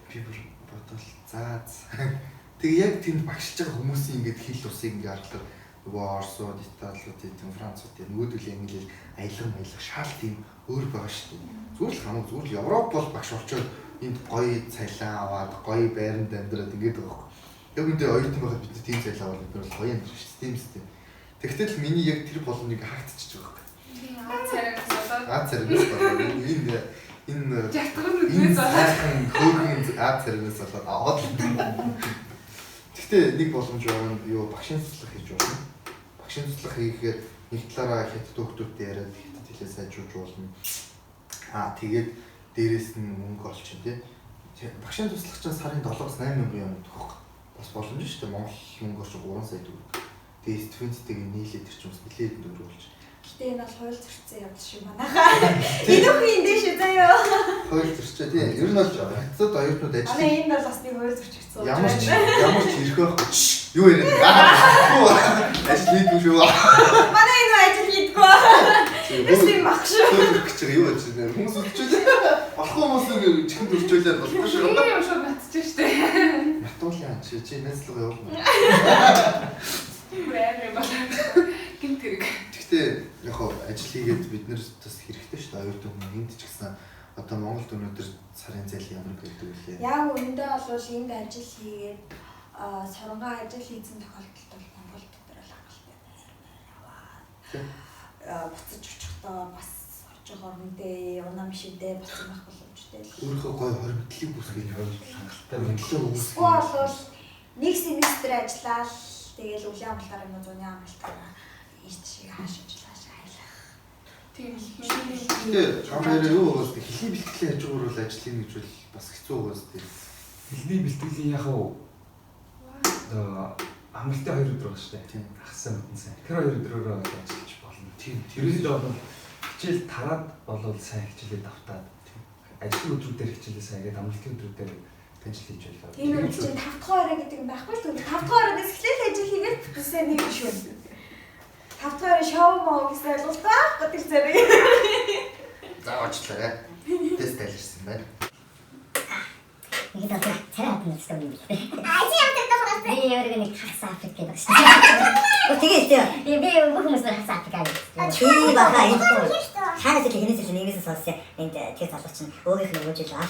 би бүр бодвол заа. Тэгээ яг тэнд багшилж байгаа хүмүүсийн ингэж хэл усыг ингэ харахад нөгөө Оросууд, Италиуд, Францууд нөгөөдөл англи аялах шал тийм өөр байгаа шүү дээ. Зүгээр л хамаг зүгээр л Европ бол багш орчоод энд гоё цайлаа аваад гоё байранд амьдраад ингэж байгаа хөөх. Яг үндэ оюутан байхад бид тийм цайлаа аваад бид бол гоё амьдрах шүү дээ. Тийм үстэй. Тэгтэл миний яг тэр боломжийг хаагдчихж байгаа хөөх. тийм царайгаас болоод царайгаас болоод энэ жагтгын үднээс болоод хөөхөн царайгаас болоод аваад. Гэхдээ нэг боломж байгаа нь юу багшийн цэцлэг хийж болно. Багшийн цэцлэг хийхээр нэг талаараа хятад хүүхдүүдтэй яриад хятад хэлээ сайжруулж болно. Тэгээд дээрээс нь мөнгө олчих тий. Багшийн цэцлэг чинь сарын 7-8 мянган юм төгөх. Бас боломж шүү дээ. Монгол мөнгө орчим 3 сая төгрөг. Тэгээд стипендтэйг нийлээд ирчих юмс нэлээд төгрөг болж. Гэтэ энэ бол хууль зөрчсөн явдал шиг манайхаа. Энэ үгүй энэ дэше заяа. Хууль зөрчөө тийм. Ер нь бол хятад оюутнууд ажил. Манай энэ бол бас нэг хууль зөрчигдсэн. Ямар ч ирэх байхгүй. Юу яриад ажил хийдгүй шүү. Манай энэ ажил хийдгүй. Эсвэл мах шүү. Гэж юу гэж хүмүүс өчөөлөө. Болох хүмүүс нэг чихэнд өрчөөлөө болдог шүү. Би юм шиг батчих штэ. Матуулаа чи нэслэг явуулна. Брэм юм. Гинт хэрэг. Гэхдээ яг хоо ажил хийгээд бид нэр бас хэрэгтэй шүү дээ. Оюутан хүмүүс энд ч гэсэн одоо Монголд өнөөдөр сарын зээл ямар гэдэг вэ? Яг үүндээ бол энд ажил хийгээд соронгаа ажил хийсэн тохиолдолд бол Монгол дотор л хангалттай яваа. Буцаж очихдоо бас очих орондөө унаа мишидээ болсон байх боломжтой л. Өөрөө гой хоригдлыг бүсгэж хангалттай Эсвэл бол нэг семестр ажиллаад тэгэл үлийн амлалтаар юм зуны амлалтаараа ийш шиг хаашиж айлах. Тийм Гэхдээ чамаар юу вэ? Хэлний бэлтгэлийн хажуугаар бол ажил хийж бол бас хэцүү байгаа зү. Хэлний бэлтгэлийн яг амралтын 2 өдөр байна шүү дээ. Тийм. Хагас мэдэн сайн. Тэр 2 өдрөөрөө ажиллаж болно. Тийм. Тэрээс бол хичээл тараад болвол сайн хичээлээ давтаад ажлын өдрүүдээр хичээлээ сайн гээд амралтын өдрүүдээр ажил хийж байлаа. Энэ үед чинь 5 дахь орой гэдэг юм байхгүй шүү дээ. 5 дахь оройноос эхлээл ажил хийгээд бүтээсэн нэг шүү. 5 дахь орой шоу моо гэсэн ойлголтоо гэдэг зэрэг. За очлаа. Тест тайлбарсан байна. Нэг одоо царай хатны зүйл юм билээ. Чи ямар тохиолдол би өөрөө нэг хагас Африк гэдэг шүү дээ. Тэгээд би бүх хүмүүс хагас Африк аа. Чи бага энэ хаанаас их хинээс чинь нэгээс сонссон. Энд тэгээд залууч нь өөрийнх нь өгөөж илаа.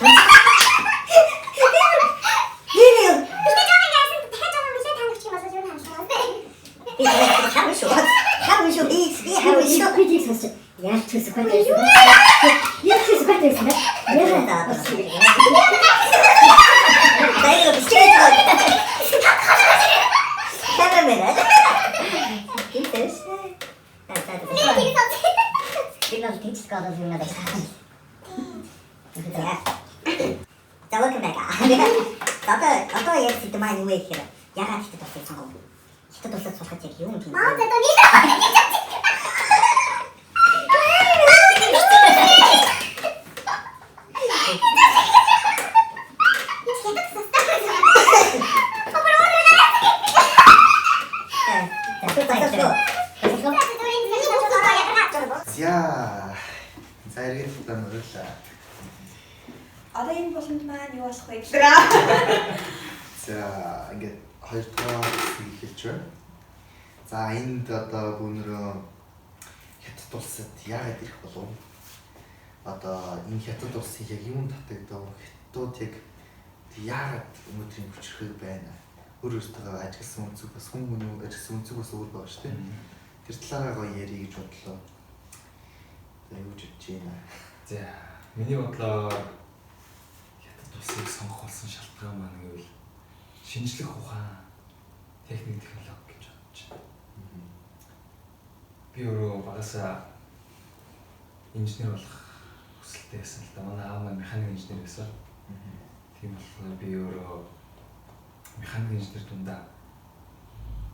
Яалт төсөв гэдэг юм. Яалт төсөв гэдэг юм. Яалт төсөв. Дай бичиж байгаа. Камера. Гинтэс. Бид тийч гадаг юм надад. За welcome back. Одоо яг тийм маань юу вэ гэхээр ягаад хитэ тусах юм. Хитэ тусах сухад яг юу юм бэ? Маа за доо. Яа. За эргээд танилцуулаа. Одоо энэ болонд маань юу болох вэ? За ингээд 2 дахь хэлж байна. За энд одоо бүгнөрөө хятад улсад яагаад ирэх болов? Одоо энэ хятад улсын яг юунд татагдав? Хятадууд яг яагаад өнөөдрийн хүчрхэг байна? Өөрөөсөө ажилласан үнцэг бас хүмүүн ажилласан үнцэг бас өөр байгаа шүү дээ. Тэр талаараа гоё ярих гэж бодлоо. За юу ч хийж байна. За миний бодлоор хятад улсыг сонгох болсон шалтгаан маань гэвэл шинжлэх ухаан, техник технологи гэж бодож байна. Би өөрөө багасаа инженер болох хүсэлтэй байсан л да. Манай аав маань механик инженер байсан. Тийм болохоор би өөрөө механик инженер дундаа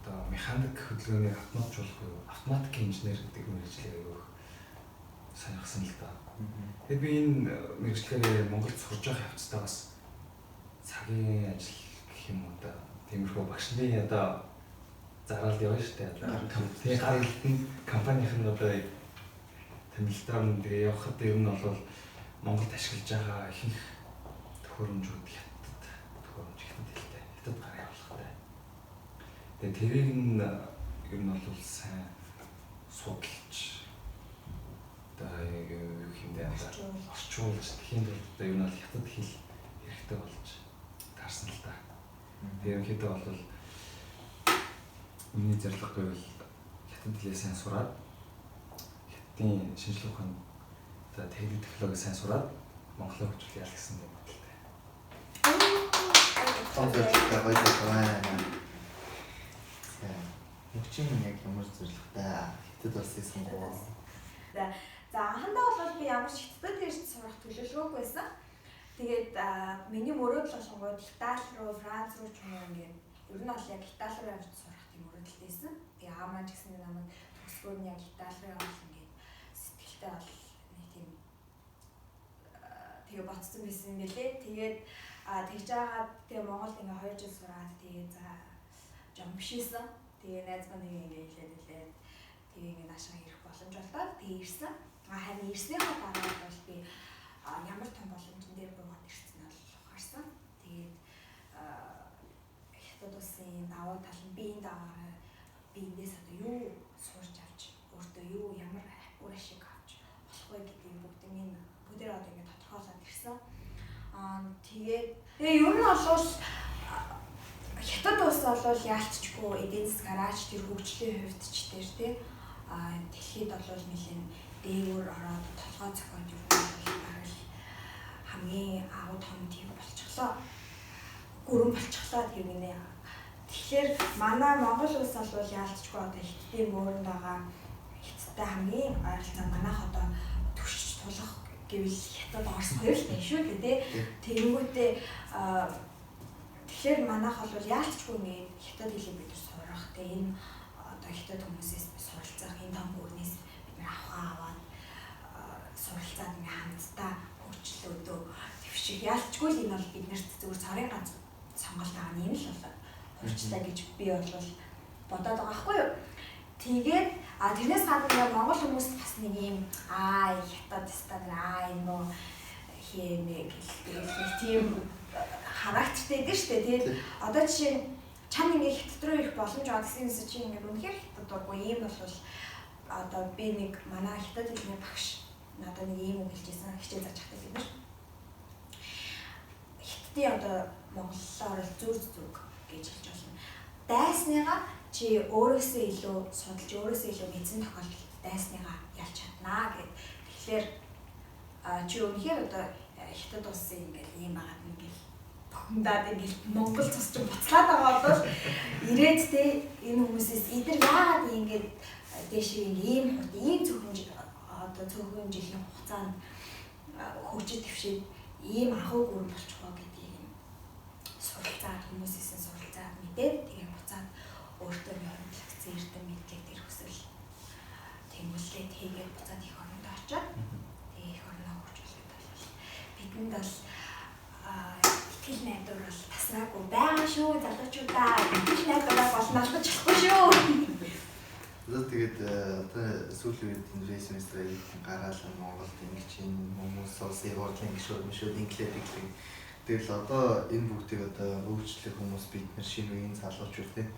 одоо механик хөдөлгөөнийг автоматжуулах буюу автоматик инженер гэдэг мэргэжлийг өгөх сонирхсан л да. Тэгээд би энэ мэргэжлэрээ Монголд сурж байгаа явцдаа бас цагийн ажил гэх юм уу да. Тиймэрхүү багшны одоо зараалд явна шүү дээ. Тэгээд компанийн одоо тэмдэглэлээр нь тэгээ явхад ер нь бол Монголд ашиглаж байгаа ихэнх төхөөрөмжүүд хятад төхөөрөмж ихэнх хэлтэй. Хятад гараа явуулахтай. Тэгээ тэрийг нь ер нь бол сайн судалж одоо юу хэмдэ орчуулж тэхийн тулд ер нь бол хятад хэл хэрэгтэй болж таарсан л та. Тэгээ ерөнхийдөө бол миний зорилго гэвэл хятад хэлээ сайн сураад хятадын шинжлэх ухаан одоо техник технологи сайн сураад Монголыг хөгжүүлэх ял гэсэн юм бодолтой. Сонирхолтой гоё байна. Мөчийн яг ямар зорилготой хятад улсыг сонгоо. За анхандаа бол би ямар ч хятадд ирж сурах төлөвлөгөөгүй байсан. Тэгээд миний мөрөөдөл болгоод Итали руу, Франц руу ч юм уу ингээд ер нь бол яг Итали руу явж сурах тийм мөрөөдөлтэй байсан. Тэгээ аав маань ч гэсэн намайг төгсөх Тэсгүүр нь яг даалгын бол ингээд сэтгэлтэй бол нэг тийм тэгээ ботцсон байсан юм билээ. Тэгээд тэгж жагаад тэгээ Монголд ингээ 2 жил сураад тэгээ за жом бишээсэн. Тэгээ найз маань ингээ хэлээд тэгээ ингээ наашаа ирэх боломж олдоод тэгээ ирсэн. Харин ирснийхаа дараа бол би ямар том боломжн дээр буугаад ирсэн нь бол ухаарсан. Тэгээд хятад улсын даваа тал нь биеийн даваа биендээс одоо юу сурч авч өөртөө юу ямар үр ашиг авч болох вэ гэдгийг бүгдээр одоо ингэ тодорхойлоод ирсэн. Тэгээд ер нь бол хятад улс бол яалтчгүй эдийн засгаар аач тэр хөгжлийн хувьд ч тэр тий дэлхийд бол нэлийн дээгүүр ороод толгой цохоод ер нь барал хамгийн агуу том тийм болчихлоо. Гүрэн болчихлоо тийм нэ. Тэгэхээр манай Монгол улс бол яалтчгүй одоо хятадын мөрөнд байгаа хятадтай хамгийн ойролцоо манайх одоо төгсч тулах гэвэл хятад Орос хоёр л байна шүү дээ тий. Тэнгүүтээ тэгэхээр манайх бол яалтчгүй ингээд хятад хэлийг бид сурах тий энэ одоо хятад хүмүүсээс суралцах энэ том бүрнээс бид нэр аваад суралцаад ингээ хамтдаа хөгжлөөдөө твшиг яалтчгүй л энэ бол биднэрт зүгээр цорын ганц сонголт байгаа юм л болоо хурцлаа гэж би бол бодоод байгаа байхгүй юу. Тэгээд тэрнээс гадна Монгол хүмүүст бас нэг юм хятад стад энэ нөө хэмээг тийм характертэй дээ шүү дээ. Тэгээд одоо жишээ нь чам ингээ хятад руу ирэх боломж байгаа гэсэн юмс чи ингээ үнэхээр хятад дургүй юм бол одоо би нэг манай хятад хэлний багш надад нэг юм хэлжсэн хичээл зааж хатаа бид нар хятадын одоо монголоор зүг гэж хэлж болно. Дайсныгаа чи өөрөөсөө илүү судалж өөрөөсөө илүү мэдсэн тохиолдолд дайсныгаа ялж чаднаа гэд. Тэгэхээр чи үнэхээр одоо хятад улсын ингээл ийм байгаад ингээл бухимдаад ингээл Монгол цус чинь буцлаад байгаа бол ирээд те энэ хүмүүсээс эдгээр яагаад ингээд дэшээ ийм хурд ийм зөвхөн одоо цөөхөн жилийн хугацаанд хөгжиж твшээд ийм ахуй гүрэн болчих уу гэдгийг суралцаад хүмүүсээс суралцаад мэдээд тэгээ буцаад өөртөө лекцэн эрдэм мэдлэг дээр хүсвэл тэмүүлээд хийгээд буцаад их оронд очоод тэгээ их орноо хөгжүүлээд бол бидэнд бол итгэл найдвар бол тасраагүй байгаа шүү залуучуудаа итгэл найдвараа бол алдаж чадахгүй шүү. Тэгээд одоо сүүлийн үед энэ семестрийн гараал Монголд ингэж хүмүүс улсын хурлын гишүүд инглиш хэлдэг. Тэгэл одоо энэ бүгдийг одоо хөгжлөх хүмүүс бид нар шинэ үеийн залуучууд тийм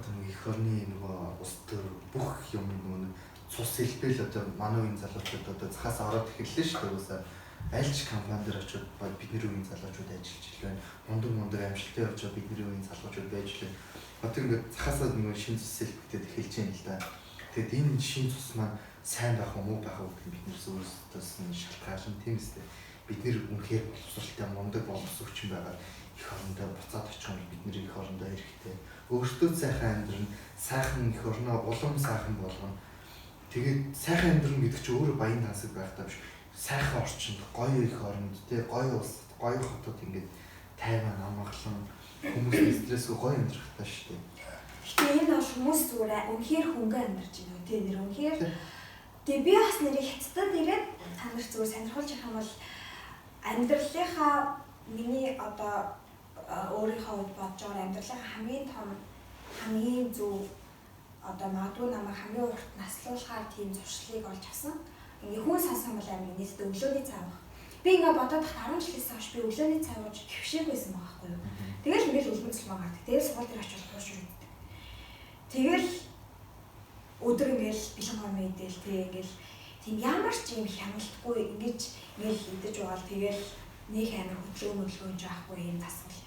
одоо нэг их орны нөгөө улс төр бүх юм нөгөө цус хэлбэл одоо манай үеийн залуучууд одоо захаас ороод эхэллээ шүү дээ. Уусаа аль ч компани дээр очиод бидний үеийн залуучууд ажиллаж байна. Мундаг амжилттай явж байгаа бидний үеийн залуучууд байж лээ. Одоо ингээд захаасаа нөгөө шинэ цус хэлбэгдээд эхэлж байна л да. Тэгэд энэ шинэ цус маань сайн байх уу муу байх уу гэх бид нэр өөрсдөөс нь шалтгаална тийм үстэй. Бид нэр үнэхээр боловсралтай мундаг боловсрогч байгаа их орондоо буцаад очих юм бидний их орондоо хэрэгтэй. Өөртөө сайхан амьдрын, сайхан их орноо улам сайхан болгоно. Тэгээд сайхан амьдрын гэдэг чинь өөрөө баян тансаг байх таа биш. Сайхан орчинд, гоё их оронд, тий гоё улс, гоё хотод ингээд тайван амгалан хүмүүс стрессгүй гоё амьдрах таа шүү дээ. Гэхдээ энэ бол хүмүүс зүгээр үнэхээр хөнгөн амьдарч байна. Тэ нэр үнэхээр. Тэгээ би бас нэрийг хятадд ирээд та нар зүгээр сонирхолж явах юм бол амьдралынхаа миний одоо өөрийнхөө хувьд бодож байгаа амьдралынхаа хамгийн том хамгийн зөв одоо магадгүй намайг хамгийн урт наслуулахаар тийм зуршлыг олж авсан. Ингээ хүн сансан бол амиг нийтдээ өглөөний цай авах. Би ингээ бодоод 10 жилээс хойш би өглөөний цай ууж хөвшээг байсан байгаа байхгүй юу. Тэгэл ингээл өлмөцөл магаад. Тэгэл сургууль дээр очиж хууш үрдэ. Тэгэл өдөр ингээл бэлэн хормоо идэл тэг ингээл тийм ямар ч юм хяналтгүй ингэж ингээл идэж угаал тэгэл нэг амар хөдөлгөөн жаахгүй юм тасвал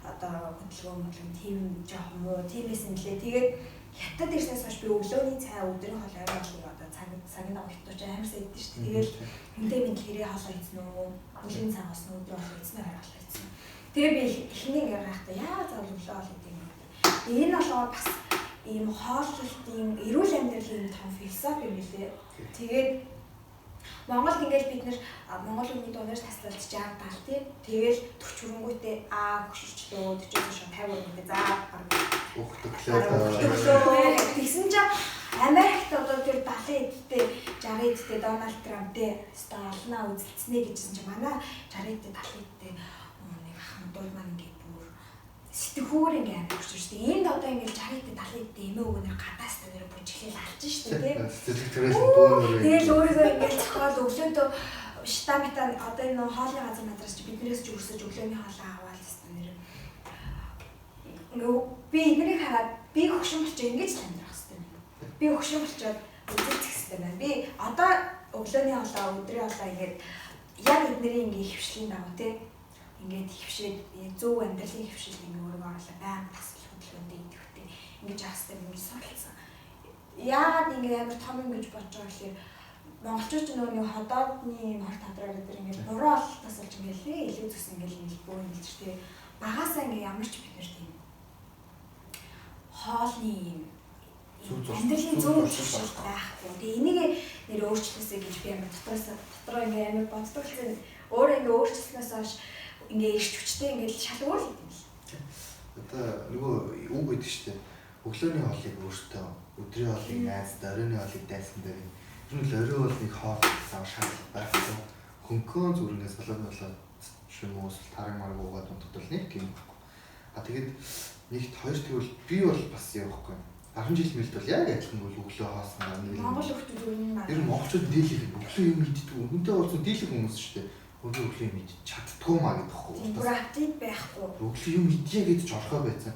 одоо хөдөлгөөн тийм жоохон муу тиймээс нь лээ. Тэгээд хятад ирснээс хойш би өглөөний цай өдрийн хоол аваа болов одоо цагийн дагуу хятадч амар сайн идэж шүү дээ. Тэгэл хүнтэй мэд хэрэг хоолоо идсэн үү? Өглөөний цай уусан уу? Өдрийн хоол идсэн үү? Хоолоо идсэн. Тэгээ би эхний ингээ гайхтаа яа заавал өглөө хоол идэв юм бэ? Энэ болоо бас ийм хооллолтын эрүүл амьдралын том философи юм лээ. Тэгээд Монголд ингээл бид нэр Монгол хүний дуунаар таслалж 60 70 тий. Тэгэл 40 хөрөнгөтэй хөшөрчлөө 40-50 хөрөнгөтэй за баг өгтөглөө тэгсэн чинь Америкт одоо тэр 70 эдтэй 60 эдтэй Дональд Трамптэй олноо үзэлцснэ гэжсэн чинь манай 60 эдтэй 70 эдтэй нэг ахын дууд маань ингээд бүр сэтгүүр ингээ амир өгч шүү дээ. Энд одоо ингээд 60 эдтэй 70 эдтэй эмээ өгнөр гадаас дээр бүжиглэл алж шүү дээ. Тэгэл өөрөөр ингээд зохиол өглөөдөө штамтаа одоо энэ хоолны газар надраас чи биднээс ч өрсөж өглөөний хоолоо аваад гэсэн нэр. Би эднийг хараад би хөшин болчих ингэж амьдрах хэрэгтэй. Би хөшин болчоод үзэх хэрэгтэй байна. Би одоо өглөөний хоолоо өдрийн хоолоо ингээд яг эднэрийн ингээ хөвшлийн дагуу те ингээд хөвшээд зөв амьдралын хөвшил ингээ өөрөө оруулаад байнга тасал хөдөлгөөндөө идэвхтэй ингэж хаастай юм суралцсан. Яагаад ингээ амар том юм гэж бодож байгаа гэхээр монголчууд ч нөгөө ходоодны хорт хадраар гэдэг ингээд буруу ололтоос олж ингээл илүү зүс ингээл бөө ингээл ч тий багасаа ингээ ямар ч бид нар тийм хоолны амьдралын зөв зүйл байхгүй. Тэгээ энийг нэр өөрчлөөсэй гэж би амар дотроо ингээ амар боддог гэсэн өөрөө ингээ өөрчлөснөөс хойш ингээ ирч хүчтэй ингээл шал өөр л юм л. Одоо нөгөө үг гэдэг шүү дээ. Өглөөний хоолыг өөртөө өдрийн хоолыг найздаа, оройн хоолыг дайсан дээр энэ л орой бол нэг хоол зам шаардлага байхгүй. Хөнгөн зүрхнээс болоод шимүүс тараг марг уугаад унтдал нэг юм байхгүй. Тэгээд нэгт хоёр тэгвэл би бол бас явахгүй. 10 жил мэлд бол яг адилхан бол өглөө хоосон нэг Монгол хүмүүс юм байна. Тэр монголчууд дийлэх өглөө юм мэддэг. Үнэндээ бол дийлэх хүмүүс шүү дээ. Өглөө мэдж чаддгүй маа гэдэг байхгүй. Бүр апдейт байхгүй. Өглөө юм мэдье гэж жорхоо байцсан.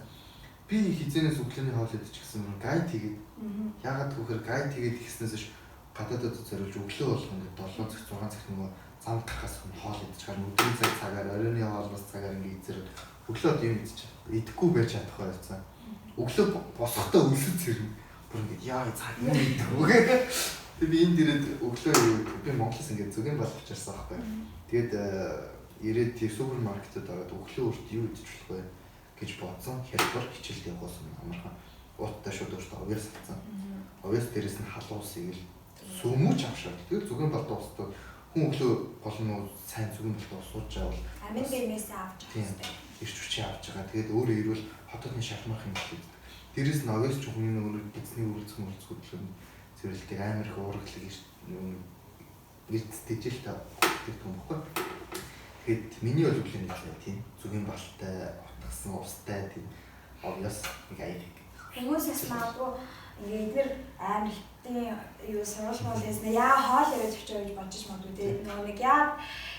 Би хизэнээс өглөөний хоол идэж гисэн гайд хийгээд яагаад гэвэл гайд хийгээд гиснээс ш гадаадд зориулж өглөө болгон ингээд 7 цаг 6 цаг нөгөө зам тахаас өмнө хоол идэж гар өдрийн цагаар оройны хоолноос цагаар ингээд зэрэг өглөөд юм идэж идэхгүй байж чадах байсан. Өглөө босохдоо өлсөж зэрэг бүр ингээд яа цаг юм идэггүйгээ. Тэгээ би энэ дээрээ өглөө би Монголоос ингээд зөгийн болгож ирсэн байхгүй. Тэгээд ирээд тийм супермаркетад ороод өглөө үрт юу идэж болох вэ гэж бодсон. Хялбар хичээлд явуулсан амархан ууттай шууд өөртөө овёс авсан. Овёс дээрээс нь халуусыг л сүмүүч авшаад. Тэгээд зүгэн болд уустаа хүн өглөө болно сайн зүгэн болд сууж байвал амин гэмээс авч байгаа. Ирч хүчээ авч байгаа. Тэгээд өөрөө ирвэл хотодны шалмах юм шиг. Дээрээс нь овёс ч хүний нөгөө эзний үйлцэх хөдөлгөөн зэрэлдэг амар их уургалыг эрт тэжэл та гэдэг юм баггүй. Тэгэхэд миний бол үгүй нэг л тийм зүгийн балтай утгасан устай тийм овёс нэг аяг. Хүмүүсээс магадгүй ингээд нэр амар хитийн юу сурвалжуулсан яа хоол яриад очиж гэж бодож магадгүй тийм нэг яа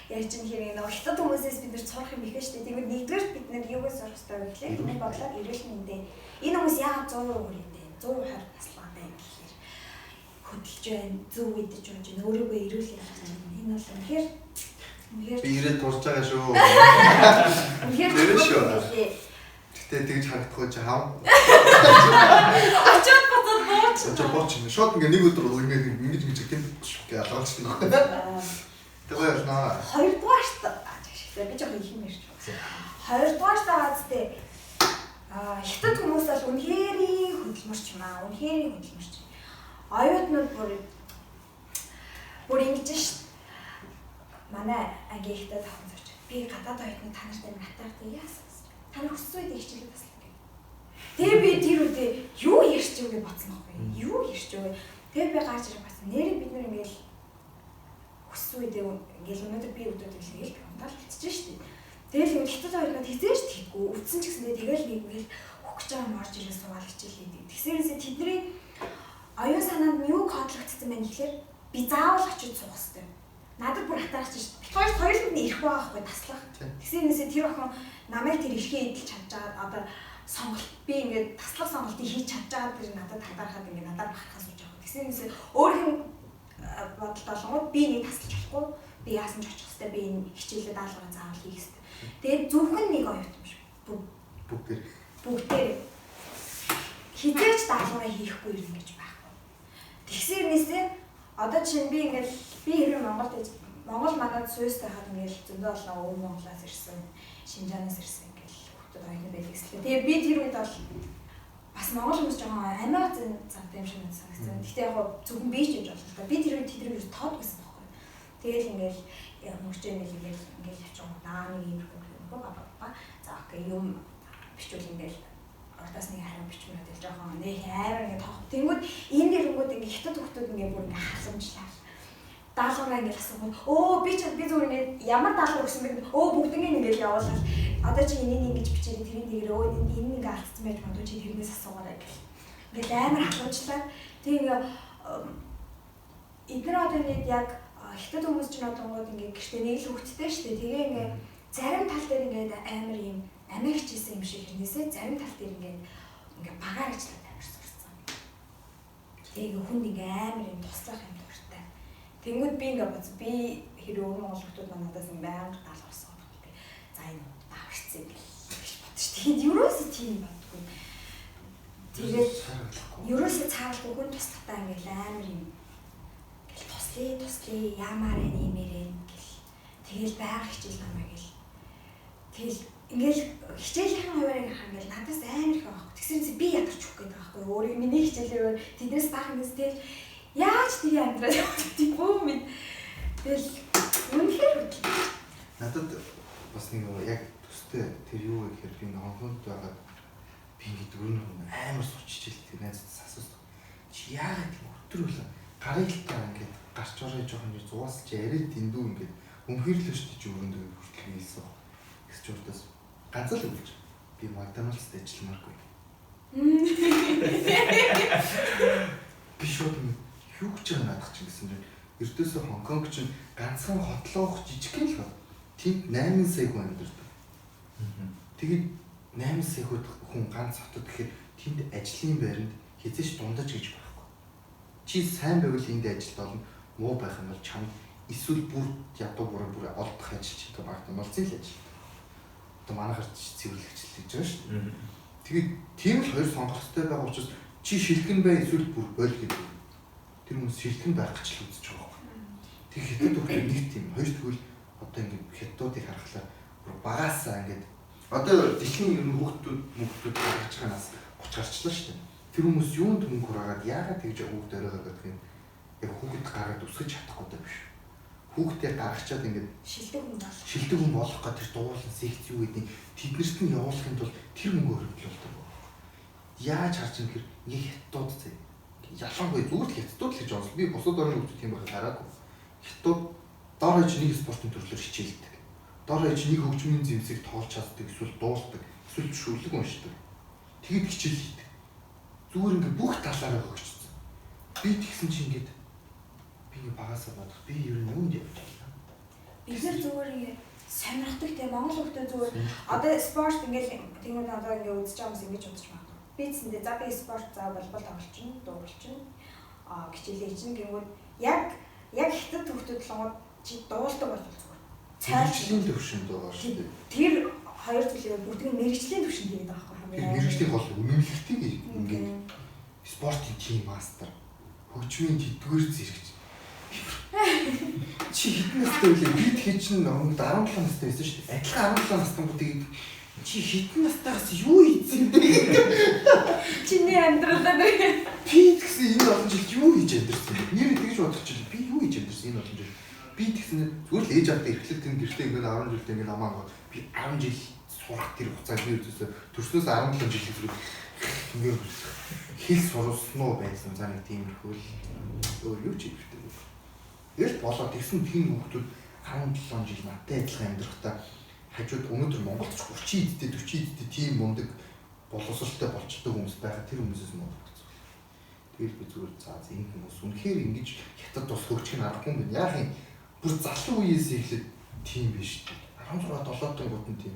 ярьж ин хэрэг нэг хятад хүмүүсээс бид нэр сурах юм ихэ штэ. Тэгээд нэгдүгээр бид нэр юугаас сурах хэрэгтэй вэ гэхлээр энэ бодлоор эрүүл мэндийн энэ хүмүүс яагаад 100% хүрээтэй 120 тасалгаатай юм гэхээр хөдөлж байна, зөв идэж унж байна, өөрийгөө эрүүл явах юм. Энэ бол үнэхээр би ирээд турж байгаа шүү. Үнэхээр шүү. Гэтэ тэгж харагдахгүй чи хав. Очоод бодоод бооч. Очоод бооч. Шууд ингээ нэг өдөр ингээ ингэж тийм гэж ялгаалчихсан. Тэгээ яснаа. Хоёрдугаарт би жоохон их юм ярьж байна. Хоёрдугаарт байгаадтэй хятад хүмүүс бол үнэхээр хөдөлмөрч юм аа. Үнэхээр хөдөлмөрч. Оюутнууд бүр ингэж ш. Манай анги хятад охин зорч. Би гадаад оюутны та нартай натаартай яасан. Та нар хүссэн үед хичээлээ таслаа гэх. Тэгээ би тэр үедээ юу ярьж өгөө бодсон байхгүй. Юу ярьж өгөө. Тэгээ би гарч ирэх басан. Нэрээ бид нар ингээл хүссэн үедээ ингээл өнөөдөр би өдөрт ингээл унтаал болчихж штеп. Тэгэл ингээл хятад оюутнууд хизээж тэггүй. Өвдсөн ч гэсэндээ тэгэл нэг ингээл хөх гэж байгаа морж ирээ суугаад хичээл хийдэг. Тэгсээрээсээ тэдний оюун санаанд юу кодлогдсон байх гэхээр би заавал очиж суух хэрэгтэй. Надад бүр хатаарч шүү дээ. Хоёуланд нь ирэх байгаа байхгүй таслах. Тэгсээрээсээ тэр охин намайг тэр ирэхээ идэл чадж байгаа одоо сонголт би ингээд таслах сонголтыг хийж чадж байгаа тэр надад хатаархаад ингээд надад бахархаас сууж байгаа. Тэгсээрээсээ өөрийн бодолд олгоод би нэг таслаж болохгүй. Би яасан ч очих хэрэгтэй. Би энэ хичээлээ даалгавраа заавал хийх хэрэгтэй. Тэгээд зөвхөн нэг оюут юм шиг. Бүгдээр хизээч даалгавраа хийхгүй юм гэж байхгүй. Тэгсээрнээсээ одоо чинь би ингээд би хэрэг Монгол манад Суйстай хаад ингээд зөндөө олон өвөө Монголоос ирсэн, Шинжаанаас ирсэн ингээд хүүхдүүд оюутны байдаг гэсэн. Тэгээ би тэр үед бол бас Монгол хүмүүс жоохон амиа цантай юм шиг санагдсан. Гэхдээ яг зөвхөн би ч гэж бодлоо л да. Би тэр үед тэднийг юу тоод байсан байхгүй. Тэгэл ингээд мөрчөө ингээд явчих юм даа нэг юм хөө баба. За окей юм бичвэл ингээд урдаас нэг хариу бичмээр л жоохон нэг амар ингэ тоох. Тэнгүүд энэ дэрнгүүд ингэ хятад хүмүүс ингэ бүр ингэ халамжлаа. Даалгавраа ингэ асуух. Өө би зүгээр ингэ ямар даалгавар өгсөн бэ? Өө бүгднийг ингэ явуулаад одоо чи энийг ингэж бичээрэй тэрийг нэгэр өө энэ ингэ алдсан байж магадгүй чи тэрнээс асуугаарай гэх. Ингээд амар халамжлаа. Тэг ингэ эдгээр одоо ингэ яг хятад хүмүүс ч одоогод ингэ гэртээ нэг л хөвгттэй шүү дээ. Тэгээ ингэ зарим тал дээр ингэ амар юм амигч хийсэн юм шиг хэрнээсээ зарим тал дээр ингээ багаар ажиллаад амар сурцсан. Тэгээ хүнд ингээ амар юм туслах юм дуртай. Тэнгүүд би ингээ боц би хэрэг өөр монгол хүмүүс манадаас байнга даалгаварсан гэдэг. За энэ давшцсан гэж бодчих. Тэгээд ерөөсөө тийм бодгүй. Тэгээд ерөөсөө цаавалгүй хүн туслахтаа ингээ амар юм ингээл туслая яамаар нэмэрэн гэл. Тэгэл байга хичээл намаа гэл. Тэгэл ингээл хичээлийн хуваарыг харах ингээл надаас амар их байгаа. Тэгсэрнээс би ядарч өгөх гэдэг байхгүй. Өөрийг миний хичээлээр тэднээс бага юмс тэгэл яаж тийг амьдраад тийм бөө минь. Тэгэл үнэхээр хөдлөө. Надад бас нэг яг төстэй тэр юу гэхээр би хонхонд байгаа би ингэ дөрөв амар сууч хичээл найзаас асуусан. Чи яагаад тийм өтрөөлөө гарыг л таа ингээд гарч орой жоохон зугаас чи яриад дэндүү ингээд өмхөрлөө шүү дээ чи өрөндөө хүртэл хэлсэн. Гэвч урдаас ганц л өгч би Макдоналдсд ажилламааргүй. Би шууд юу гэж надах чинь гэсэн чинь эрдөөсөө Хонконг чинь ганцхан хотлоох жижиг л байна. Тэнд 8 сая хүн амьдардаг. Тэгээд 8 сая хүн ганц хотод гэхээр тэнд ажлын байранд хязгаарч дундаж гэж байхгүй. Чи сайн байвал энд ажилд олно, муу байх юм бол чамд эсвэл бүр ядуу бүр олдох ажил чинь Макдоналдсын л ажил. Манайхаар цэвэрлэгчлэл гэж байгаа шүү дээ. Тэгээд тийм л хоёр сонгох хэрэгтэй байгаа учраас чи шилхэн бай эсвэл бүр бойл гэдэг. Тэр хүмүүс шилхэн байх гэж л үзэж байгаа байхгүй. Тэг хятад хүмүүс нэг тийм хоёр тэгвэл одоо ингэ хятадуудыг харахлаа бүр багаасаа ингэ одоо дэлхийн ер нь хүүхдүүд гарч чаганаас 30 гарчлаа шүү дээ. Тэр хүмүүс юунд мөнгө хураагаад яагаад тэгж хүүхд өрөөгөө гэдэг юм. Яг хүүхэд гараад үсгэж чадахгүй даа биш. Хүүхдээ гаргачаад ингээд шилдэг хүн болох гэх тэр дуулан секц юу гэдэг тэднэрт нь явуулахын тулд тэр мөнгө хөрвүүлдэг. Яаж харж юм гэхээр нэг хятадууд зэ. Ялангуяа зүгээр л хятадууд л гэж онцлог. Би бусад орны хүмүүс тийм байх хараагүй. Хятадууд дор хаяж нэг спортын төрлөөр хичээлдэг. Дор хаяж нэг хөгжмийн зэвсэг тоолж чаддаг, эсвэл дуулдаг, эсвэл шүлэг уншдаг. Тэгэд хичээл хийдэг. Зүгээр ингээд бүх талаараа хөгжсөн. Би тэгсэн чинь ингээд багасаа бодох би ер нь юунд явж байна. Бид нар зүгээр ингэ сонирхдаг те Монгол хүмүүс зүгээр одоо спорт ингээл тэгвэл одоо ингэ үзэж байгаа хүмүүс ингэж бодож байна. Би зэндээ за би спорт за болбол тоглолчин, дуулчин, хичээлээ чинь гэнгүүт яг хятад хүмүүс болгоод чи дуулдаг бол зүгээр. Цайлшлийн төвшөнд байгаа шүү дээ. Тэр хоёр зүйлээ бүгдийг мэрэгжлийн төвшөнд хийгээд байгаа байхгүй юу? Мэрэгжлийн гол үнэмлэхтэйг ингээд спортын тим мастер, хөгжмийн тэдгээр зэрэгч чи хэдэн настай вэ? Би тэгэхээр чинь 17 настай байсан шүү дээ. Адилхан 17 настай бүгдийг чи хэдэн настайгаас юу хийсэн бэ? Чиний амьдралаа нэ. Би тэгсэн энэ олон жил юу хийж амьдэрсэн бэ? Нэр тэгж бодчихлоо. Би юу хийж амьдэрсэн энэ олон жил? Би тэгсэн зүгээр л ээж авдаг эрхлэлт энэ гэртээ ингээд 10 жилдээ ингээд амаа би 10 жил сурах тэр хугацааг би үзсэн. Төрснөөс 17 жил хэрэг ингээд хэл сурсан уу байсан. За нэг тиймэрхүү л юу ч хийвэртэй. Эрт болоод тэгсэн тийм хүмүүс 17 жил надтай адилхан амьдрахтаа хажууд өнөөдөр Монголд 30 эдтэй 40 эдтэй тийм мундаг боловсралтай болчтой хүмүүс байгаа тэр хүмүүсээс муу болсон. Тэгэл би зүгээр за энэ хүмүүс үнэхээр ингэж хятад тус хөгжих нь аргагүй юм байна. Яах юм бүр залуу үеэс эхлээд тийм биш үү? 16 7 гот нь тийм.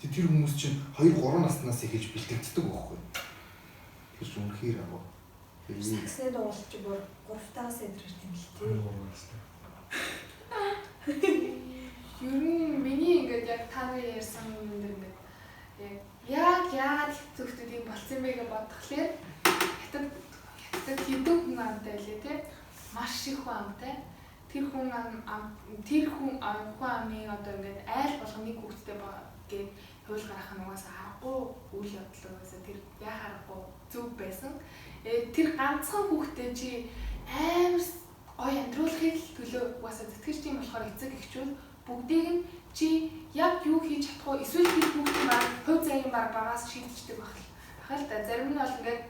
Тэр хүмүүс чинь 2 3 наснаас эхэлж бэлтгэгддэг байхгүй. Тэр чинь үнэхээр агуу. Саксны дуулж бүр 3-5 сая тийм л тийм. Ер нь миний ингээд яг та нар ярьсан юм дээр ингээд яг яагаад зөвхөн тийм болсон бэ гэж бодхолоор хятад хэдэн хүн амтай байлээ тий маш их хүн амтай тэр хүн амын одоо ингээд айл болгон нэг хүүхэдтэй гээд хууль гаргах нь угаасаа харахгүй үйл явдал угаасаа тэр яа харахгүй зөв байсан тэр ганцхан хүүхэдтэй чи амар гоё амьдруулахыг төлөө угаасаа зүтгэж тийм болохоор эцэг эхчүүд бүгдийг нь чи яг юу хийж чадах вэ? Эсвэл тэр хүүхдийн баг хувь заягийн баг багаас шийдчихдэг байх. байгаа л да. Зарим нь бол ингээд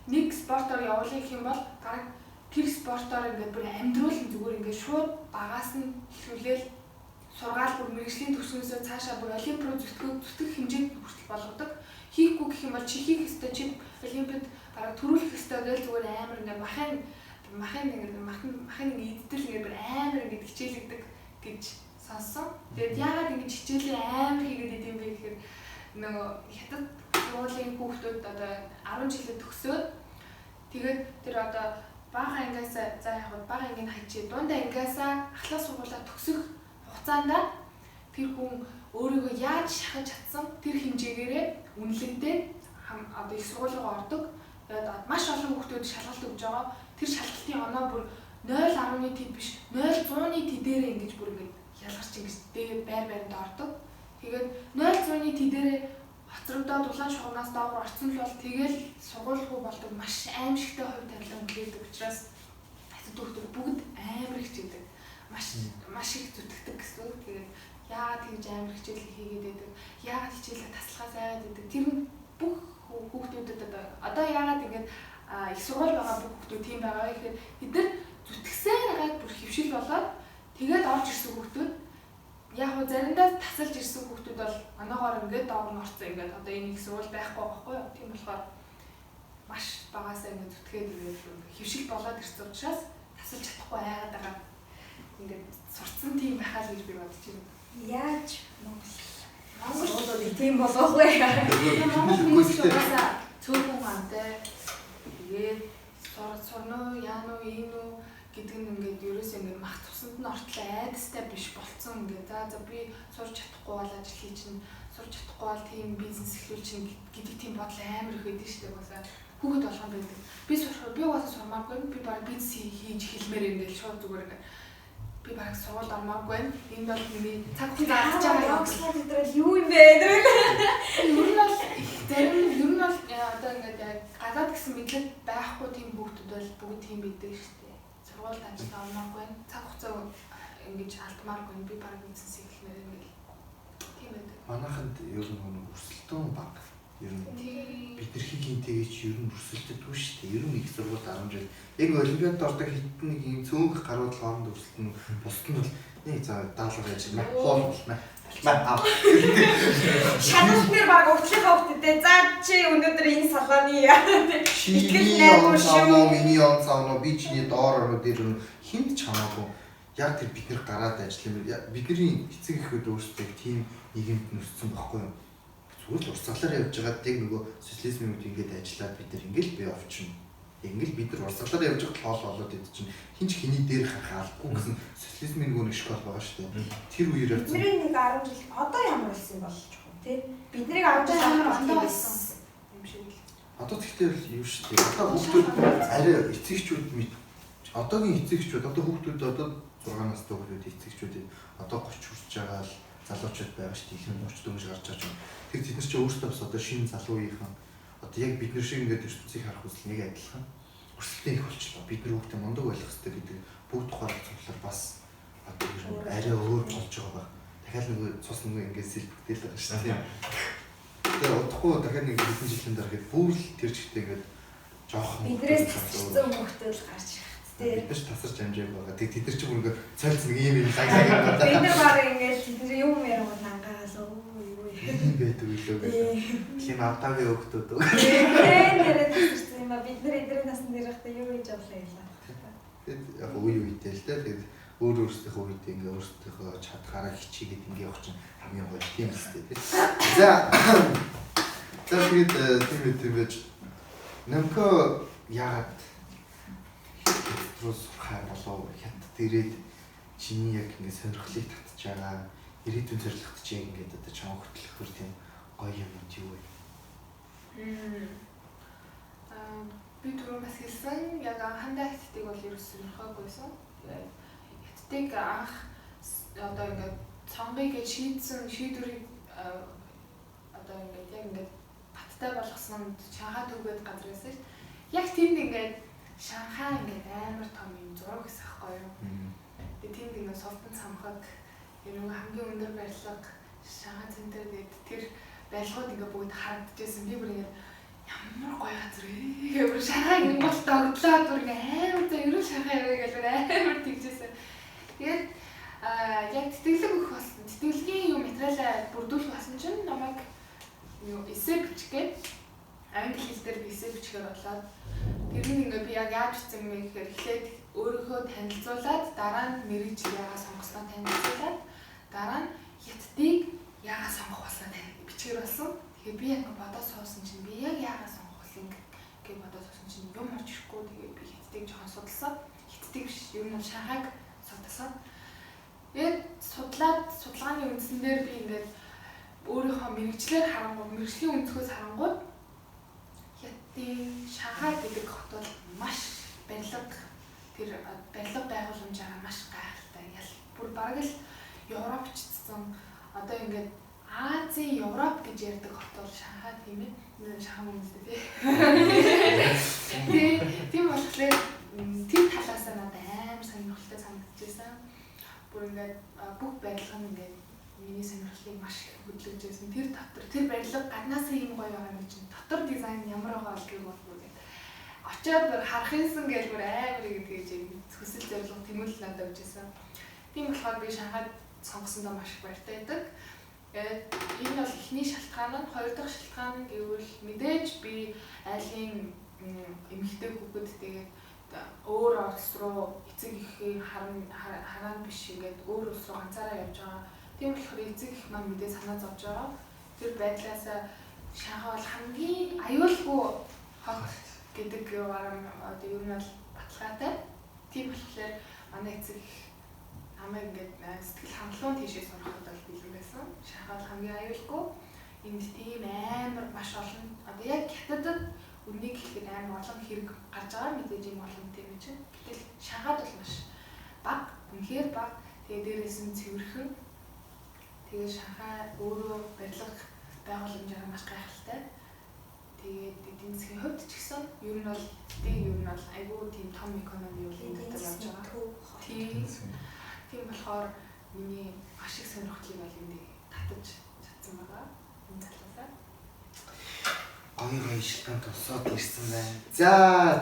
нэг спортоор явуулах гэх юм бол баг тэр спортоор ингээд бүр амьдруулын зүгээр ингээд шууд багаас нь эхлүүлээл сургаал бүр мэргэжлийн төвшнөөсөө цаашаа бүр олимп руу зүтгэх хэмжээнд хүртэл болгодог. Хийхгүй гэх юм бол чи хийх ёстой чи олимпиад бараг төрүүлэх ёстой гэж зүгээр амар ингээд махын идэл ингээд бүр амар ингээд хичээлэгдэг гэж сонссон. Тэгээд яагаад ингэж хичээлээ амар хийгээд идэм бэ гэхээр нөгөө хятад сургуулийн хүүхдүүд одоо 10 жилээ төгсөөд тэгээд тэр одоо бага ангиасаа за яг бага ангийн хажи дундаа ангиасаа ахлах сургуулаа төгсөх хугацаанд тэр хүн өөрийгөө яаж шахаж чадсан тэр хэмжээгээрээ үнэлэнтэй одоо их сургуулигаа ордог. Тэгээд маш олон хүүхдүүд шалгалт өгж байгаа. Тэр шалгалтын оноо бүр 0.10-ны тэд биш 0.100-ны тэдээрээ ингэж бүр ингэж ялгарч ингэж дээд байр-байранд ордог. Тэгээд 0.100-ны тэдээрээ хоцрогдоод улаан шугамнаас доогуур орсон л бол тэгэл сургуулигүй болдог маш аимшигтай хувь тавилан үлдээдэг учраас хятад хүүхдүүд бүгд амар хичээдэг. Маш их зүтгэдэг гэсэн үг. Тэгээд яагаад тэгж амар хичээл хийгээд байдаг? Яагаад хичээлээ таслахаас айгаад байдаг? Тэр нь бүх хүүхдүүдэд одоо яагаад ингэж их сургууль байгаа бүх хүүхдүүд тийм байгаа вэ гэхээр бид нар зүтгэсээр байгаад бүр хөвшил болоод тэгээд орж ирсэн хүүхдүүд яг хөө заримдаа тасалж ирсэн хүүхдүүд бол оноогоор ингээд доогор нь орцсон ингээд одоо энэ их сургууль байхгүй байхгүй юу? Тийм болохоор маш багасаа ингээд зүтгээд ирээд хөвшил болоод ирсэн учраас тасалж чадахгүй айгаад байгаа. Ингээд сурцсан тийм байхаа л гэж би бодож байна. Яаж Монгол тийм болох вэ? Монгол хүмүүс ч угаасаа цөөхөн хамтай тэгээд сурно яано ийно гэдэг нь ингээд ерөөсөө ингээд мах тусанд нь ортол айдастай биш болцсон ингээд за би сурч чадахгүй бол ажил хийж чинь сурч чадахгүй бол тийм бизнес эхлүүл чинь гэдэг тийм бодол амар их байдаг шүү дээ угаасаа хүүхэд болгоно байдаг. Би сурах би угаасаа сурмааргүй би баг бизнес хийж хэлмээр ингээд шууд зүгээр ингээд би баг сургууль ормооргүй байна. Энэ бол миний цаг хугацаа авч байгаа Оксфорд өдрөл юу юм бэ? Ер нь бол зарим одоо ингээд гадаад гэсэн мэдлэг байхгүй тийм хүүхдүүд бол бүгд тийм байдаг шүү дээ. Сургуульд ажил ормооргүй байна. Цаг хугацаа ингэж алдмааргүй би баг бизнес эхлэмээр юм гэл. Тийм байдаг. Манайханд ер нь өрсөлдөөн баг. Ер нь бид нар хинтэйгээ ч ер нь өрсөлддөггүй шүү дээ. Ер нь их сургуульд 10 жил. Яг олимпиадад ордог хитэн нэг юм цөөнх гарууд хооронд өрсөлдөн бусд нь бол нэг за даалгавар яаж юм хоол болно. Шаналнэр баг өгтлийнхаа хөвгтдээ за чи өнөөдөр энэ салааны итгэл найдвар шүү. Миний он цаанаа би чиний доор ороод ирнэ. Хинт ч хамаагүй. Яг тэр бид нар гараад ажил юм. Бидний эцэг эхүүд өөрсдөө тийм нийгэмд нөссөн байхгүй юу? Зүгээр л урсгалаар явж байгаад яг нөгөө социализмын үед ингэж ажиллаад бид нар ингээл бий овчно. Ингээл бид нар урсгалаар явж байгаад хоол болоод идэв чинь хинч хэний дээр харахгүй гэсэн социализмын нөгөө школ байгаа шүү дээ. Тэр үеэр бидний нэг 10 жил одоо ямар болсон болж байгаа юм те? Биднийг 10 жил хамт байсан юм шиг л. Одоо тэгтээ юу шүү дээ. Одоо хүүхдүүд арай эцэгчүүд одоогийн эцэгчүүд одоо хүүхдүүд одоо 6 настай хүүхдүүд эцэгчүүд одоо 30 хүрч байгаа л залуучууд байгаа шүү дээ. Их 30 дөнгөж гарч байгаа юм. Тэг тэд нар ч өөрсдөө бас одоо шинэ залуугийнхан одоо яг бид нар шиг ингээд ертөнцийг харах үсэл нэг адилхан өрсөлдөөн их болчихлоо. Бид нар хүүхдээ мундаг байх хэрэгтэй гэдэг бүгд тухайлах зүйлээр бас одоо арай өөр болж байгаа ба. Дахиад нэг цус нэг ингээд сэлбэгдээл байгаа шүү дээ. Тэгээ удахгүй дахиад нэг хэдэн жилийн дараа гээд бүр л тэр чигтээ ингээд жоохон биднээс тасарсан хүүхдүүд гарч ирэх тий. Бид нар тасарч амжааг байгаа. Тэг тэд нар ч бүр ингээд цайлц нэг юм лаглаг байгаа. Бид нар баг ингээд тэд юм ярангууд ангаалаа юм байдаг үлээ гэдэг. Тийм автагийн хүүхдүүд үү. Нэрээ тасарсан юм а бид нар эдрийн насны дээрхтээ юу хийж авлаа ялаа. Тэгэд яг үе үедээ л дээ. Тэгээд өөрсдийнхөө үедээ ингээ өөрсдийнхөө чадхаараа хичээгээд ингээ явах чинь хамгийн гоё тийм үстэй тий. За тэгээд тийм байж намко яагаад рус хай болов хятад ирээд чиний яг ингээ сонирхлыг татж байгаа ирээдүйн зорилгот чи ингээд одоо чам хөтлөхөр тийм гоё юм юу вэ? Би түрүү бас хэлсэн яг анхандаа хятадыг бол ерөөсөө сонирхоогүйсэн. Хятадыг анх одоо ингээд цонгыг гэж шийдсэн шийдвэрийг одоо ингээд яг ингээд баттай болгосон Шанхай төвгээд газар байсан шүү. Яг тэнд ингээд Шанхай ингээд амар том юм зураг гэсэн аахгүй юу? Тэгээд тэнд ингээд Султан цамхаг ерөн хамгийн өндөр барилга Шанхай центр гэдэг тэр барилгууд ингээд бүгд харагдчихсан. Би бүр ингээд ямар гоё газар вэ гэвэл шахаа юм бол догтлоод бүр амар зэ ерөө шахаа яваа гэж амар тэгжсэн. Тэгээд яг тэтгэлэг өгөх болсон. Тэтгэлгийн юм материалаа бүрдүүлэх болсон чинь намайг эссе бичгээ англи хэл дээр эссе бичгээр болоод тэр нь ингээ би яг яаж хийсэн юм гэхээр эхлээд өөрийнхөө танилцуулаад дараа нь мэрэгжил яагаа сонгосноо танилцуулаад дараа нь хятадыг яагаа сонгох болсноо бичгээр болсон. Тэгэхээр би яг бодоод суусан чинь би яг яагаа сонгох болсон гэж бодоод суусан чинь юм орж ирэхгүй. Тэгээд би хятадыг жоохон судалсан. Хятадыг биш ер нь Шанхайг судалсан. Тэгээд судлаад судалгааны үндсэн дээр би ингээд өөрийнхөө мэрэгчлэр харангуй мэрэгжлийн өнцгөөс харангуй Хятадын Шанхай гэдэг хот бол маш барилга тэр барилга байгууламжаараа маш гайхалтай. Бүр бараг л Европчдсан одоо ингээд Азийн Европ гэж ярьдаг хот бол Шанхай тийм ээ. Шанхай хүмүүстэй тийм болохоор тэр талаас нь надад амар сонирхолтой санагдчихсан. Бүр ингээд бүх барилга нь ингээд миний сонирхлыг маш их хөдөлгөж байсан. Тэр дотор тэр барилга гаднаас юм гоё байгаа юм чинь дотор дизайн ямар байгаа гэдгийг бол бүр ингээд очиод бүр харах юмсан гэж бүр амар гэдгийг хүсэл зорилго тэмүүлэл надад өгчээсэн. Тийм болохоор би Шанхайд сонгосондоо маш их баяртай байдаг. Энэ бол эхний шалтгаан нь, хоёр дахь шалтгаан нь гэвэл мэдээж би айлын эмэгтэй хүүхэд тэгээд өөр улс руу эцэг эхийн хараа биш ингээд өөр улс руу ганцаараа явж байгаа. Тийм болохоор эцэг их маань мэдээ санаа зовж байгаа. Тэр байдлаасаа Шанхай бол хамгийн аюулгүй хот гэдэг юм одоо ер нь бол баталгаатай. Тийм болохоор манай эцэг намайг ингээд сэтгэл хангалуун тийшээ сурахад бол бэлэн байсан. Шанхай бол хамгийн аюулгүй. Энд тийм амар маш олон одоо яг Хятадд үнийг хэлэхэд амар олон хэрэг гарч байгаа мэдээж юм олон тийм чинь. Гэтэл Шанхайд бол маш бага, үнэхээр бага. Тэгээ дээрээс нь цэвэрхэн. Тэгээ Шанхай өөрөө барилга байгууламжаараа маш гайхалтай. Тэгээд эдийн засгийн хувьд ч гэсэн ер нь бол айгүй тийм том экономи үйл явдал болж байгаа. Тийм болохоор миний маш их сонирхлыг бол энд татаж чадсан байгаа. Энэ талаасаа. Гоё шилхэн тусаад ирсэн байна. За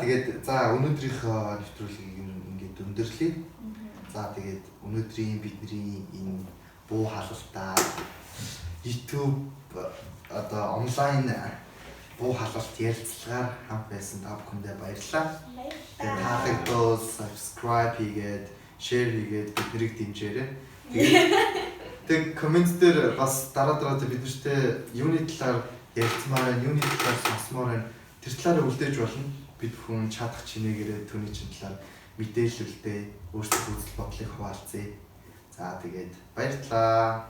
тэгээд өнөөдрийнхөө нэвтрүүлгийг ингээд өндөрлөе. За тэгээд өнөөдрийн бидний энэ буу халалтаа YouTube одоо онлайн буу халалт ярилцлагаар хамт байсан та бүхэндээ баярлалаа. Таалагдвал subscribe хийгээд, share хийгээд биднийг дэмжээрэй. Тэгээд коммент дээр бас дараа биднэртэй юуны талаар ярилцмаар, юуны талаар сонсмоор тэр талаараа үлдээж болно. Бид бүхэн чадах чинээгээрээ түүний чин талаар мэдээлэлдээ өөрсдөө үзэл бодлыг хуваалцъя. За тэгээд баярлалаа.